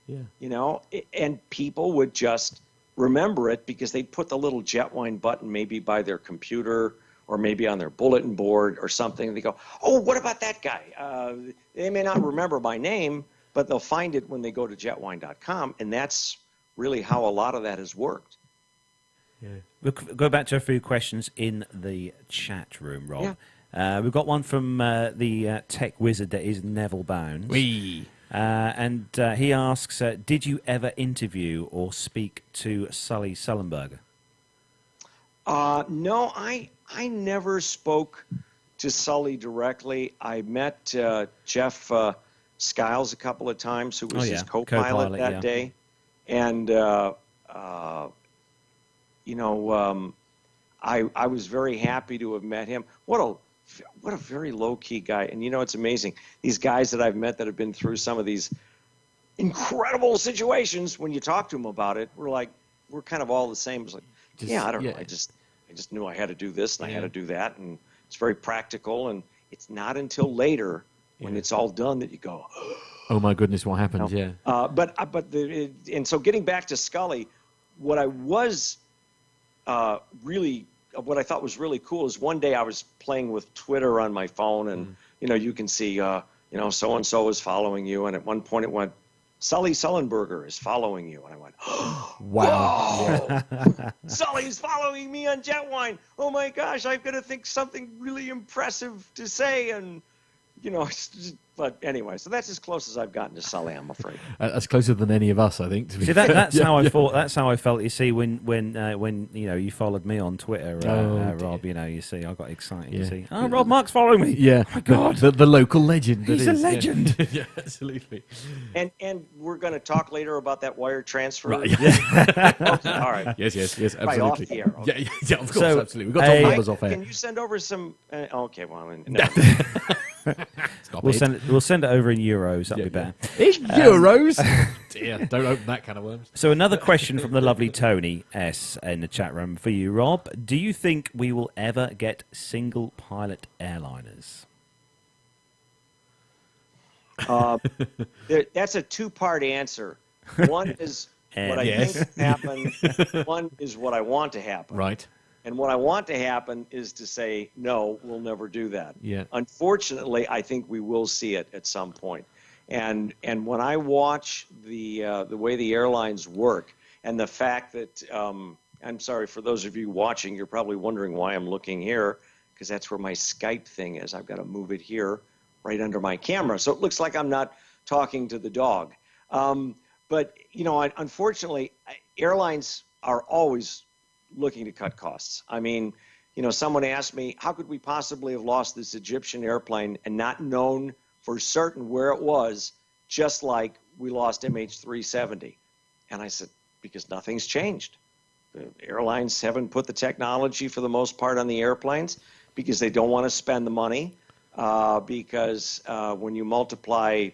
and people would just remember it because they put the little Jetwine button maybe by their computer or maybe on their bulletin board or something. And they go, oh, what about that guy? They may not remember my name, but they'll find it when they go to jetwine.com. And that's really how a lot of that has worked. Yeah. We'll go back to a few questions in the chat room, Rob. Yeah. We've got one from the tech wizard that is Neville Bounds. And he asks, did you ever interview or speak to Sully Sullenberger? No, I never spoke to Sully directly. I met Jeff Skiles a couple of times, who was his co-pilot that day. And, I was very happy to have met him. What a very low-key guy. And, it's amazing. These guys that I've met that have been through some of these incredible situations, when you talk to them about it, we're kind of all the same. It's like, I don't know. I just knew I had to do this and I had to do that. And it's very practical. And it's not until later when it's all done that you go, oh, my goodness, what happened? And so getting back to Scully, what I thought was really cool is one day I was playing with Twitter on my phone, and you can see so and so is following you, and at one point it went, Sully Sullenberger is following you, and I went, oh, wow, Sully's following me on Jetwine. Oh my gosh, I've got to think something really impressive to say, and but anyway, so that's as close as I've gotten to Sully, I'm afraid. That's closer than any of us, I think. See, that's how I thought. That's how I felt. You see, when you followed me on Twitter, Rob. You see, I got excited. You see, Rob Mark's following me. Yeah, oh my God, the local legend. He's a legend. Yeah, absolutely. And we're going to talk later about that wire transfer. Right. Yeah. Okay, all right. Yes, absolutely. Right, off the air. Okay. Yeah, of course, absolutely. We've got to numbers off air. Can you send over some? Okay, well, no. We'll send it over in euros. That'll be better. It's euros. Dear, don't open that kind of worms. So another question from the lovely Tony S in the chat room for you, Rob. Do you think we will ever get single pilot airliners? That's a two-part answer. One is What I Yes. think will happen, one, is what I want to happen. Right. And what I want to happen is to say, no, we'll never do that. Yeah. Unfortunately, I think we will see it at some point. And when I watch the way the airlines work, and the fact that I'm sorry for those of you watching, you're probably wondering why I'm looking here, because that's where my Skype thing is. I've got to move it here, right under my camera, so it looks like I'm not talking to the dog. But you know, unfortunately, airlines are always looking to cut costs. I mean, you know, someone asked me, how could we possibly have lost this Egyptian airplane and not known for certain where it was, just like we lost MH370? And I said, because nothing's changed. The airlines haven't put the technology, for the most part, on the airplanes because they don't want to spend the money, because when you multiply,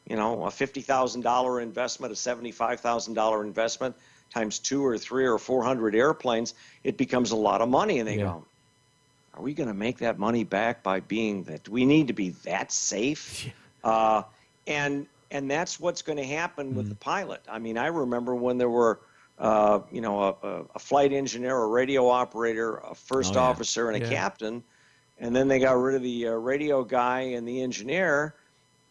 you know, a $50,000 investment, a $75,000 investment, times 2 or 3 or 400 airplanes, it becomes a lot of money. And they go, are we going to make that money back by being that? Do we need to be that safe? And that's what's going to happen with the pilot. I mean, I remember when there were, you know, a flight engineer, a radio operator, a first officer, and a captain, and then they got rid of the radio guy and the engineer,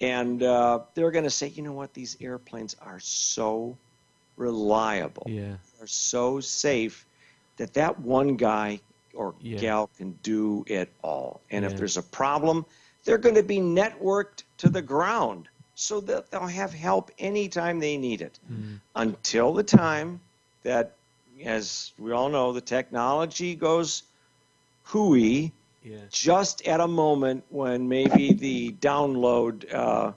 and they're going to say, you know what, these airplanes are so reliable, are so safe that one guy or gal can do it all. And if there's a problem, they're going to be networked to the ground so that they'll have help anytime they need it. Until the time that, as we all know, the technology goes hooey, just at a moment when maybe the download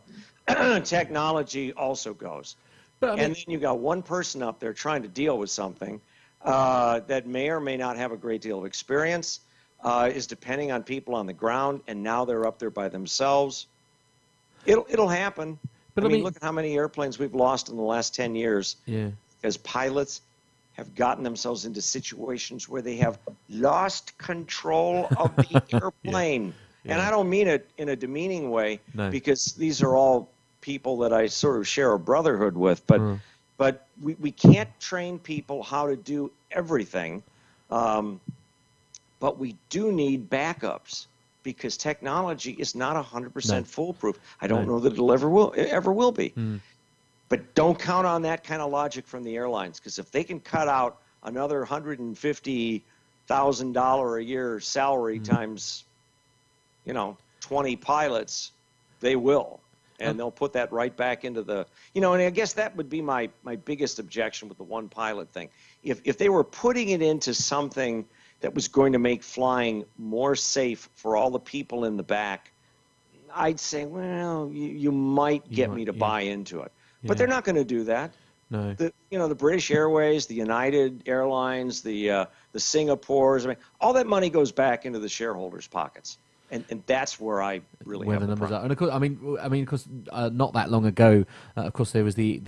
technology also goes. But, I mean, and then you got one person up there trying to deal with something that may or may not have a great deal of experience, is depending on people on the ground, and now they're up there by themselves. It'll happen. But I mean, look at how many airplanes we've lost in the last 10 years. Because pilots have gotten themselves into situations where they have lost control of the airplane. And I don't mean it in a demeaning way, because these are all people that I sort of share a brotherhood with. But we can't train people how to do everything. But we do need backups, because technology is not 100% foolproof. I don't know that it ever will be. But don't count on that kind of logic from the airlines, because if they can cut out another $150,000 a year salary times, you know, 20 pilots, they will. And they'll put that right back into the, you know, and I guess that would be my biggest objection with the one pilot thing. If they were putting it into something that was going to make flying more safe for all the people in the back, I'd say, well, you might get me to buy into it. But they're not going to do that. No. You know, the British Airways, the United Airlines, the Singapores, I mean, all that money goes back into the shareholders' pockets. And that's where I really have the numbers are. And of course, I mean, because not that long ago, of course, there was the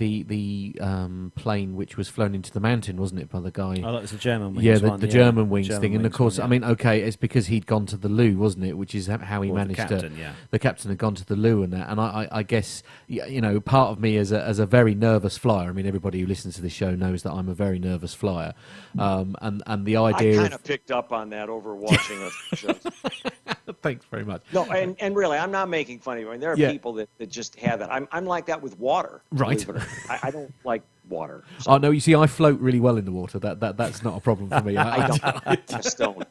plane which was flown into the mountain, wasn't it, by the guy? Oh, that was the German wings. Yeah, the German wings thing. And of course, I mean, okay, it's because he'd gone to the loo, wasn't it? Which is how he managed to. The captain had gone to the loo and that. And I guess, you know, part of me as a very nervous flyer. I mean, everybody who listens to this show knows that I'm a very nervous flyer. And the idea. I kind of picked up on that over watching a show. Thanks very much. No, and really, I'm not making fun of you. I mean, there are people that just have that. I'm like that with water. Right. I don't like water. So. Oh no, you see, I float really well in the water. That's not a problem for me. I just don't.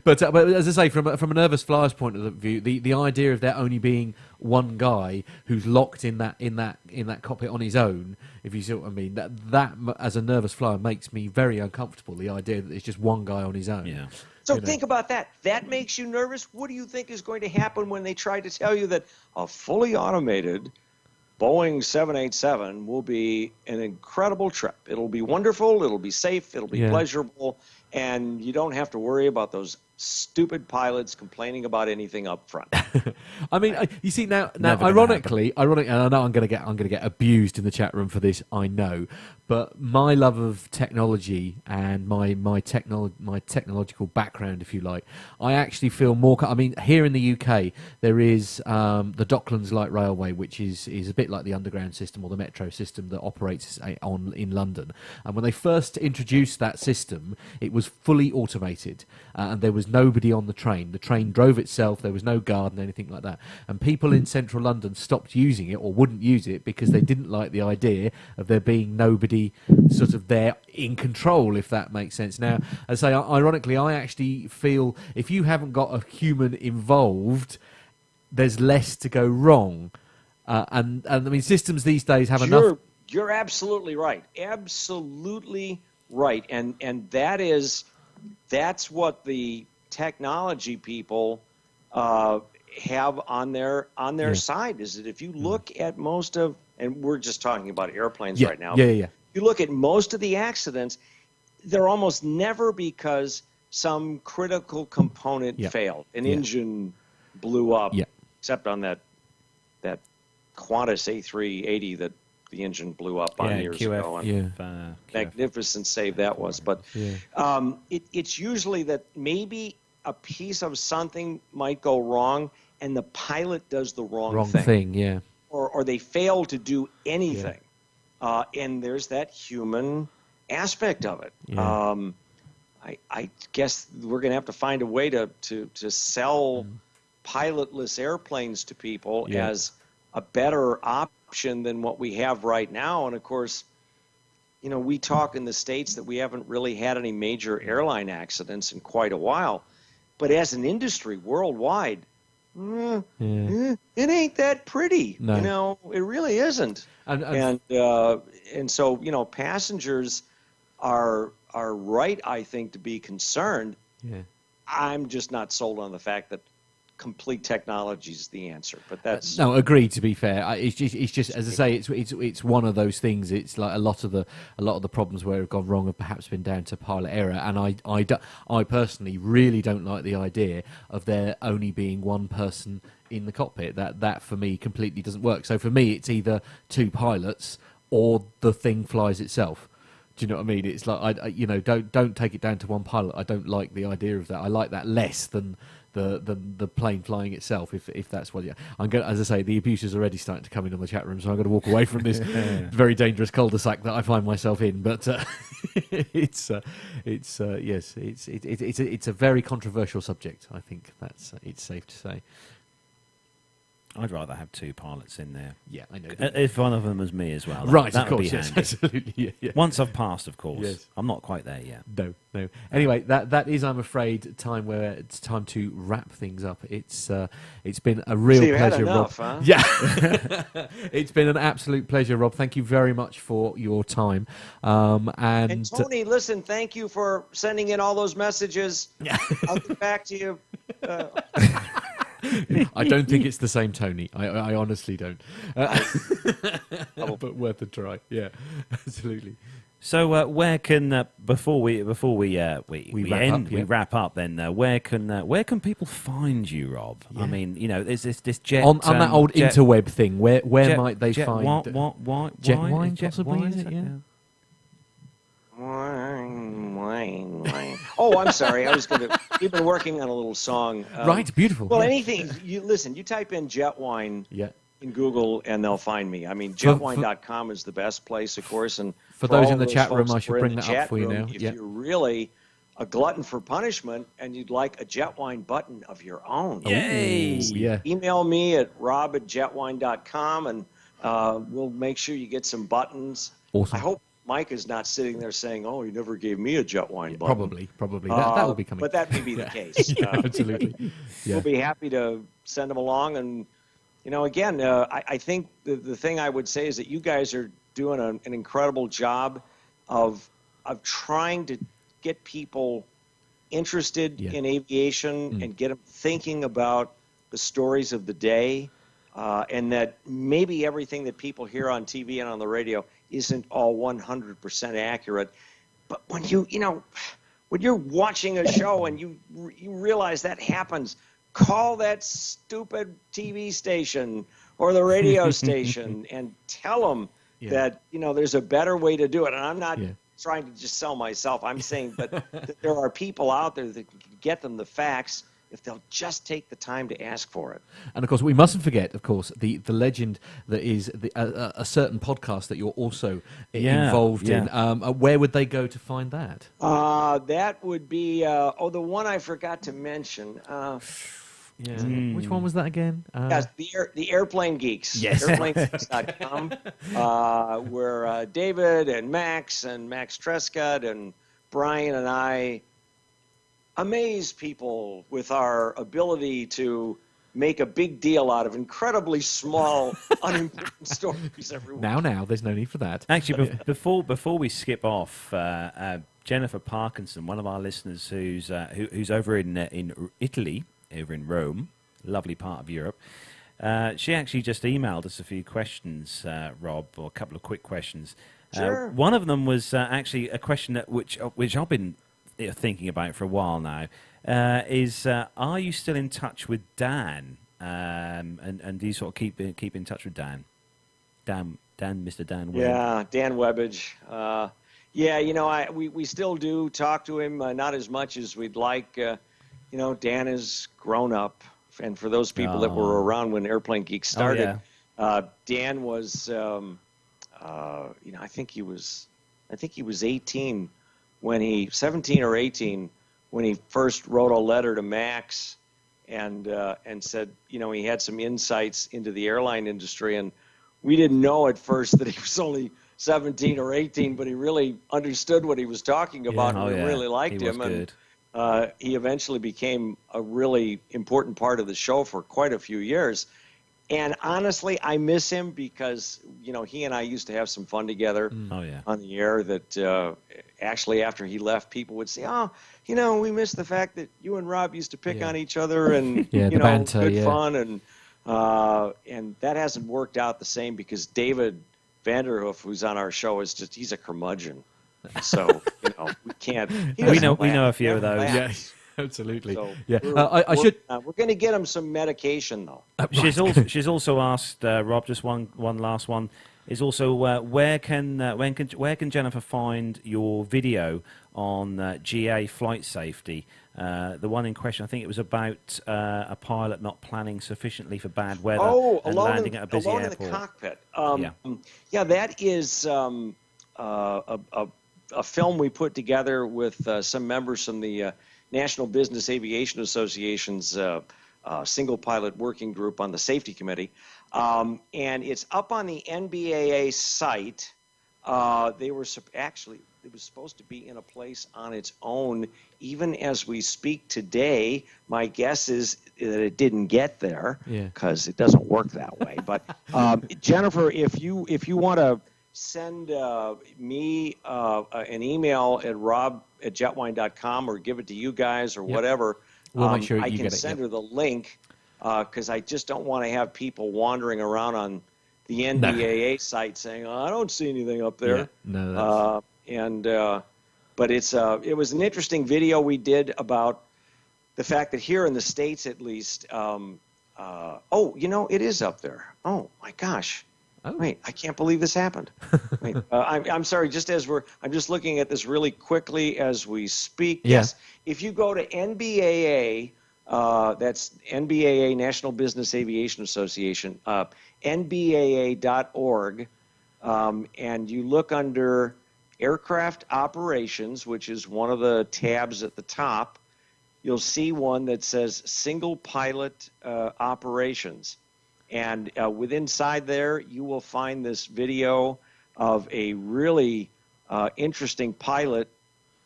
But as I say, from a nervous flyer's point of view, the idea of there only being one guy who's locked in that cockpit on his own, if you see what I mean, that as a nervous flyer makes me very uncomfortable. The idea that it's just one guy on his own. Yeah. So think about that. That makes you nervous. What do you think is going to happen when they try to tell you that a fully automated Boeing 787 will be an incredible trip? It'll be wonderful. It'll be safe. It'll be pleasurable. And you don't have to worry about those stupid pilots complaining about anything up front. I mean, you see now Never gonna ironically, and I know I'm going to get abused in the chat room for this. I know, but my love of technology and my technological background, if you like, I actually feel more. I mean, here in the UK, there is the Docklands Light Railway, which is a bit like the underground system or the metro system that operates in London. And when they first introduced that system, it was fully automated, and there was nobody on the train. The train drove itself. There was no guard and anything like that. And people in central London stopped using it or wouldn't use it because they didn't like the idea of there being nobody sort of there in control, if that makes sense. Now, as I say, ironically, I actually feel if you haven't got a human involved, there's less to go wrong. And I mean, systems these days have enough. You're absolutely right. Absolutely right. And that's what the technology people have on their side, is that if you look at most of, and we're just talking about airplanes right now. Yeah. You look at most of the accidents, they're almost never because some critical component failed. An engine blew up, except on that Qantas A380 that the engine blew up on years ago. And magnificent save that was. But it's usually that maybe a piece of something might go wrong and the pilot does the wrong thing. Or they fail to do anything. And there's that human aspect of it. I guess we're going to have to find a way to sell pilotless airplanes to people as a better option than what we have right now. And of course, you know, we talk in the States that we haven't really had any major airline accidents in quite a while. But as an industry worldwide, it ain't that pretty. No. You know, it really isn't. And so, you know, passengers are right, I think, to be concerned. I'm just not sold on the fact that complete technology is the answer. But that's no, agreed. To be fair, it's just as I say, it's one of those things. It's like a lot of the problems where have gone wrong have perhaps been down to pilot error. And I personally really don't like the idea of there only being one person in the cockpit. That for me completely doesn't work. So for me, it's either two pilots or the thing flies itself. Do you know what I mean? It's like don't take it down to one pilot. I don't like the idea of that. I like that less than the plane flying itself. If that's what I'm going. As I say, the abuse is already starting to come in on the chat room, so I'm going to walk away from this very dangerous cul-de-sac that I find myself in. But it's a very controversial subject. I think it's safe to say. I'd rather have two pilots in there. Yeah, I know. If one of them was me as well. Right, that of course, would be yes, handy. absolutely. Yeah. Once I've passed, of course. Yes. I'm not quite there yet. No. Anyway, that is, I'm afraid, it's time to wrap things up. It's been a real pleasure, enough, Rob. Huh? Yeah, it's been an absolute pleasure, Rob. Thank you very much for your time. And Tony, listen, thank you for sending in all those messages. I'll get back to you. I don't think it's the same Tony. I honestly don't. But worth a try. Yeah, absolutely. So where can before we wrap up? Then where can people find you, Rob? Yeah. I mean, you know, there's this jet on that old jet, interweb thing. Where might they jet, find what jet wine? wine? Jet Possibly, wine, is it? Yeah. Wine. Oh, I'm sorry. We've been working on a little song. Right, beautiful. Well, yeah. anything. You type in jet wine in Google and they'll find me. I mean, jetwine.com is the best place, of course. And for those in the those chat room, folks I should who are in bring the that up chat for you room, now. If Yeah. you're really a glutton for punishment and you'd like a jet wine button of your own, Yay! Yeah. email me at rob@jetwine.com and we'll make sure you get some buttons. Awesome. I hope Mike is not sitting there saying, "Oh, he never gave me a jet wine button." Probably. That will be coming. But that may be the case. Absolutely. Yeah. We'll be happy to send them along. And, you know, again, I think the thing I would say is that you guys are doing an incredible job of trying to get people interested in aviation and get them thinking about the stories of the day, and that maybe everything that people hear on TV and on the radio isn't all 100% accurate. But when when you're watching a show and you realize that happens, call that stupid TV station or the radio station and tell them that, there's a better way to do it. And I'm not trying to just sell myself. I'm saying that there are people out there that can get them the facts if they'll just take the time to ask for it. And, of course, we mustn't forget, of course, the legend that is a certain podcast that you're also involved in. Where would they go to find that? That would be, the one I forgot to mention. Which one was that again? Yes, the Airplane Geeks. Yes. AirplaneGeeks.com, where David and Max Trescott and Brian and I amaze people with our ability to make a big deal out of incredibly small, unimportant stories every week. Now, there's no need for that. Actually, before we skip off, Jennifer Parkinson, one of our listeners who's over in Italy, over in Rome, lovely part of Europe, she actually just emailed us a few questions, Rob, or a couple of quick questions. Sure. One of them was actually a question which I've been thinking about for a while now, is are you still in touch with Dan? And do you sort of keep in touch with Dan? Mr. Dan Webbage? Yeah, Dan Webbage. We still do talk to him, not as much as we'd like. Dan has grown up, and for those people that were around when Airplane Geeks started, Dan was, I think he was 18 when 17 or 18 when he first wrote a letter to Max and said, he had some insights into the airline industry, and we didn't know at first that he was only 17 or 18, but he really understood what he was talking about, and we really liked him. Good. And he eventually became a really important part of the show for quite a few years. And honestly, I miss him because, he and I used to have some fun together on the air that actually after he left, people would say, we miss the fact that you and Rob used to pick on each other and, the banter, good fun. And that hasn't worked out the same because David Vanderhoof, who's on our show, he's a curmudgeon. So, we can't. We know a few of those. Yeah. Absolutely. So We're going to get him some medication, though. She's also asked Rob, just one last one, is also where can Jennifer find your video on GA flight safety? The one in question, I think it was about a pilot not planning sufficiently for bad weather and landing at a busy airport. Alone in the cockpit. That is a film we put together with some members from the National Business Aviation Association's single pilot working group on the safety committee. And it's up on the NBAA site. It was supposed to be in a place on its own. Even as we speak today, my guess is that it didn't get there because it doesn't work that way. But Jennifer, if you want to send me an email at rob@jetwine.com or give it to you guys or whatever, we'll make sure I can send her the link because I just don't want to have people wandering around on the NBAA site saying, I don't see anything up there. But it was an interesting video we did about the fact that here in the States at least, it is up there. Oh, my gosh. Wait, I can't believe this happened. Wait, I'm sorry, I'm just looking at this really quickly as we speak. Yeah. Yes, if you go to NBAA, that's NBAA, National Business Aviation Association, NBAA.org, and you look under Aircraft Operations, which is one of the tabs at the top, you'll see one that says Single Pilot Operations. And inside there, you will find this video of a really interesting pilot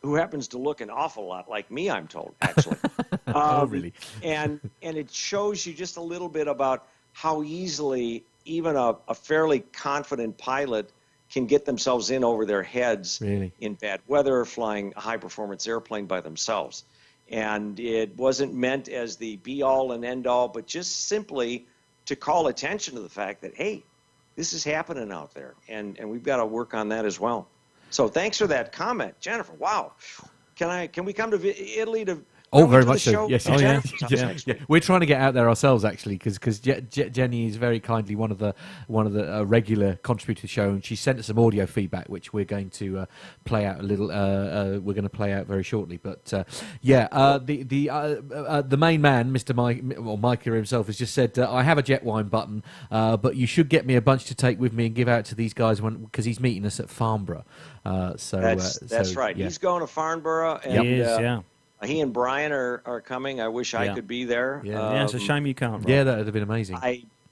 who happens to look an awful lot like me, I'm told, actually. Really? And it shows you just a little bit about how easily even a fairly confident pilot can get themselves in over their heads in bad weather, flying a high-performance airplane by themselves. And it wasn't meant as the be-all and end-all, but just simply to call attention to the fact that, hey, this is happening out there, and we've got to work on that as well. So thanks for that comment, Jennifer. Wow. Can we come to Italy to? Oh, can we very do the much so. show Yes, in oh, yeah. Jennifer's house next yeah. week? We're trying to get out there ourselves actually, because Jenny is very kindly one of the regular contributors to the show, and she sent us some audio feedback which we're going to play out a little. We're going to play out very shortly. But the main man, Mr. Mike or Mike here himself, has just said I have a jet wine button, but you should get me a bunch to take with me and give out to these guys because he's meeting us at Farnborough. That's right. Yeah. He's going to Farnborough, and He is, yeah. he and Brian are coming. I wish I could be there. Yeah. It's a shame you can't. Rob. Yeah, that would have been amazing.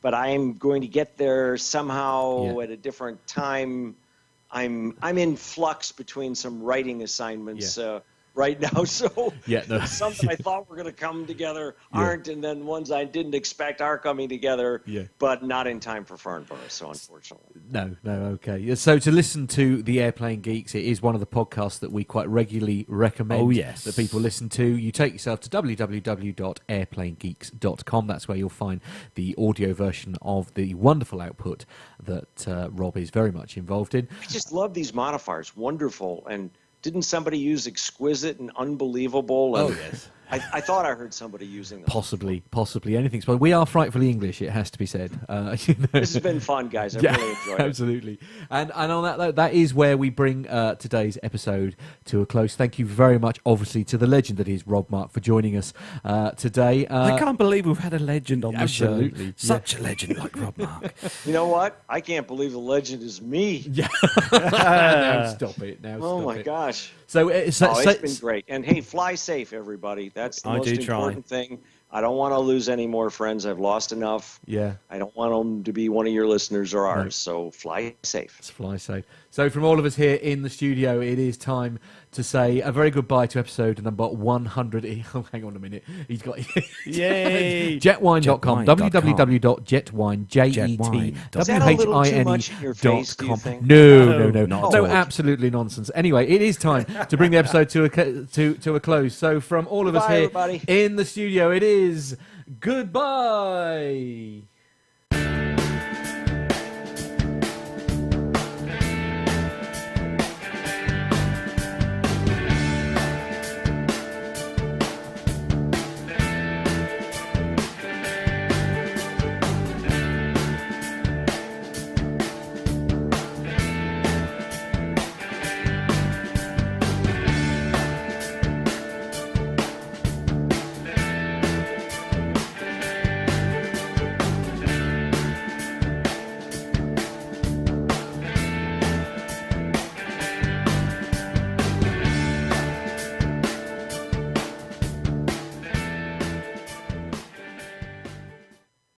But I am going to get there somehow at a different time. I'm in flux between some writing assignments right now, so some that I thought were going to come together aren't, and then ones I didn't expect are coming together, but not in time for Farnborough, so unfortunately. No, okay. So to listen to the Airplane Geeks, it is one of the podcasts that we quite regularly recommend that people listen to. You take yourself to www.airplanegeeks.com. That's where you'll find the audio version of the wonderful output that Rob is very much involved in. I just love these modifiers. Wonderful. And didn't somebody use exquisite and unbelievable? And yes. I thought I heard somebody using them. Possibly anything. But we are frightfully English, it has to be said. This has been fun, guys. I really enjoyed it. Absolutely. And on that is where we bring today's episode to a close. Thank you very much, obviously, to the legend that is Rob Mark for joining us today. I can't believe we've had a legend on the show. Absolutely. Such a legend like Rob Mark. You know what? I can't believe the legend is me. Yeah. Now stop it. Oh my gosh. So it's been great. And hey, fly safe, everybody. That's the most important thing. I don't want to lose any more friends. I've lost enough. Yeah. I don't want them to be one of your listeners or ours. So fly safe. Let's fly safe. So from all of us here in the studio, it is time to say a very goodbye to episode number 100. Oh, hang on a minute. He's got Yay! Jetwine.com. www.jetwine.com. No, absolutely nonsense. Anyway, it is time to bring the episode to a close. So from all of us here in the studio, it is goodbye.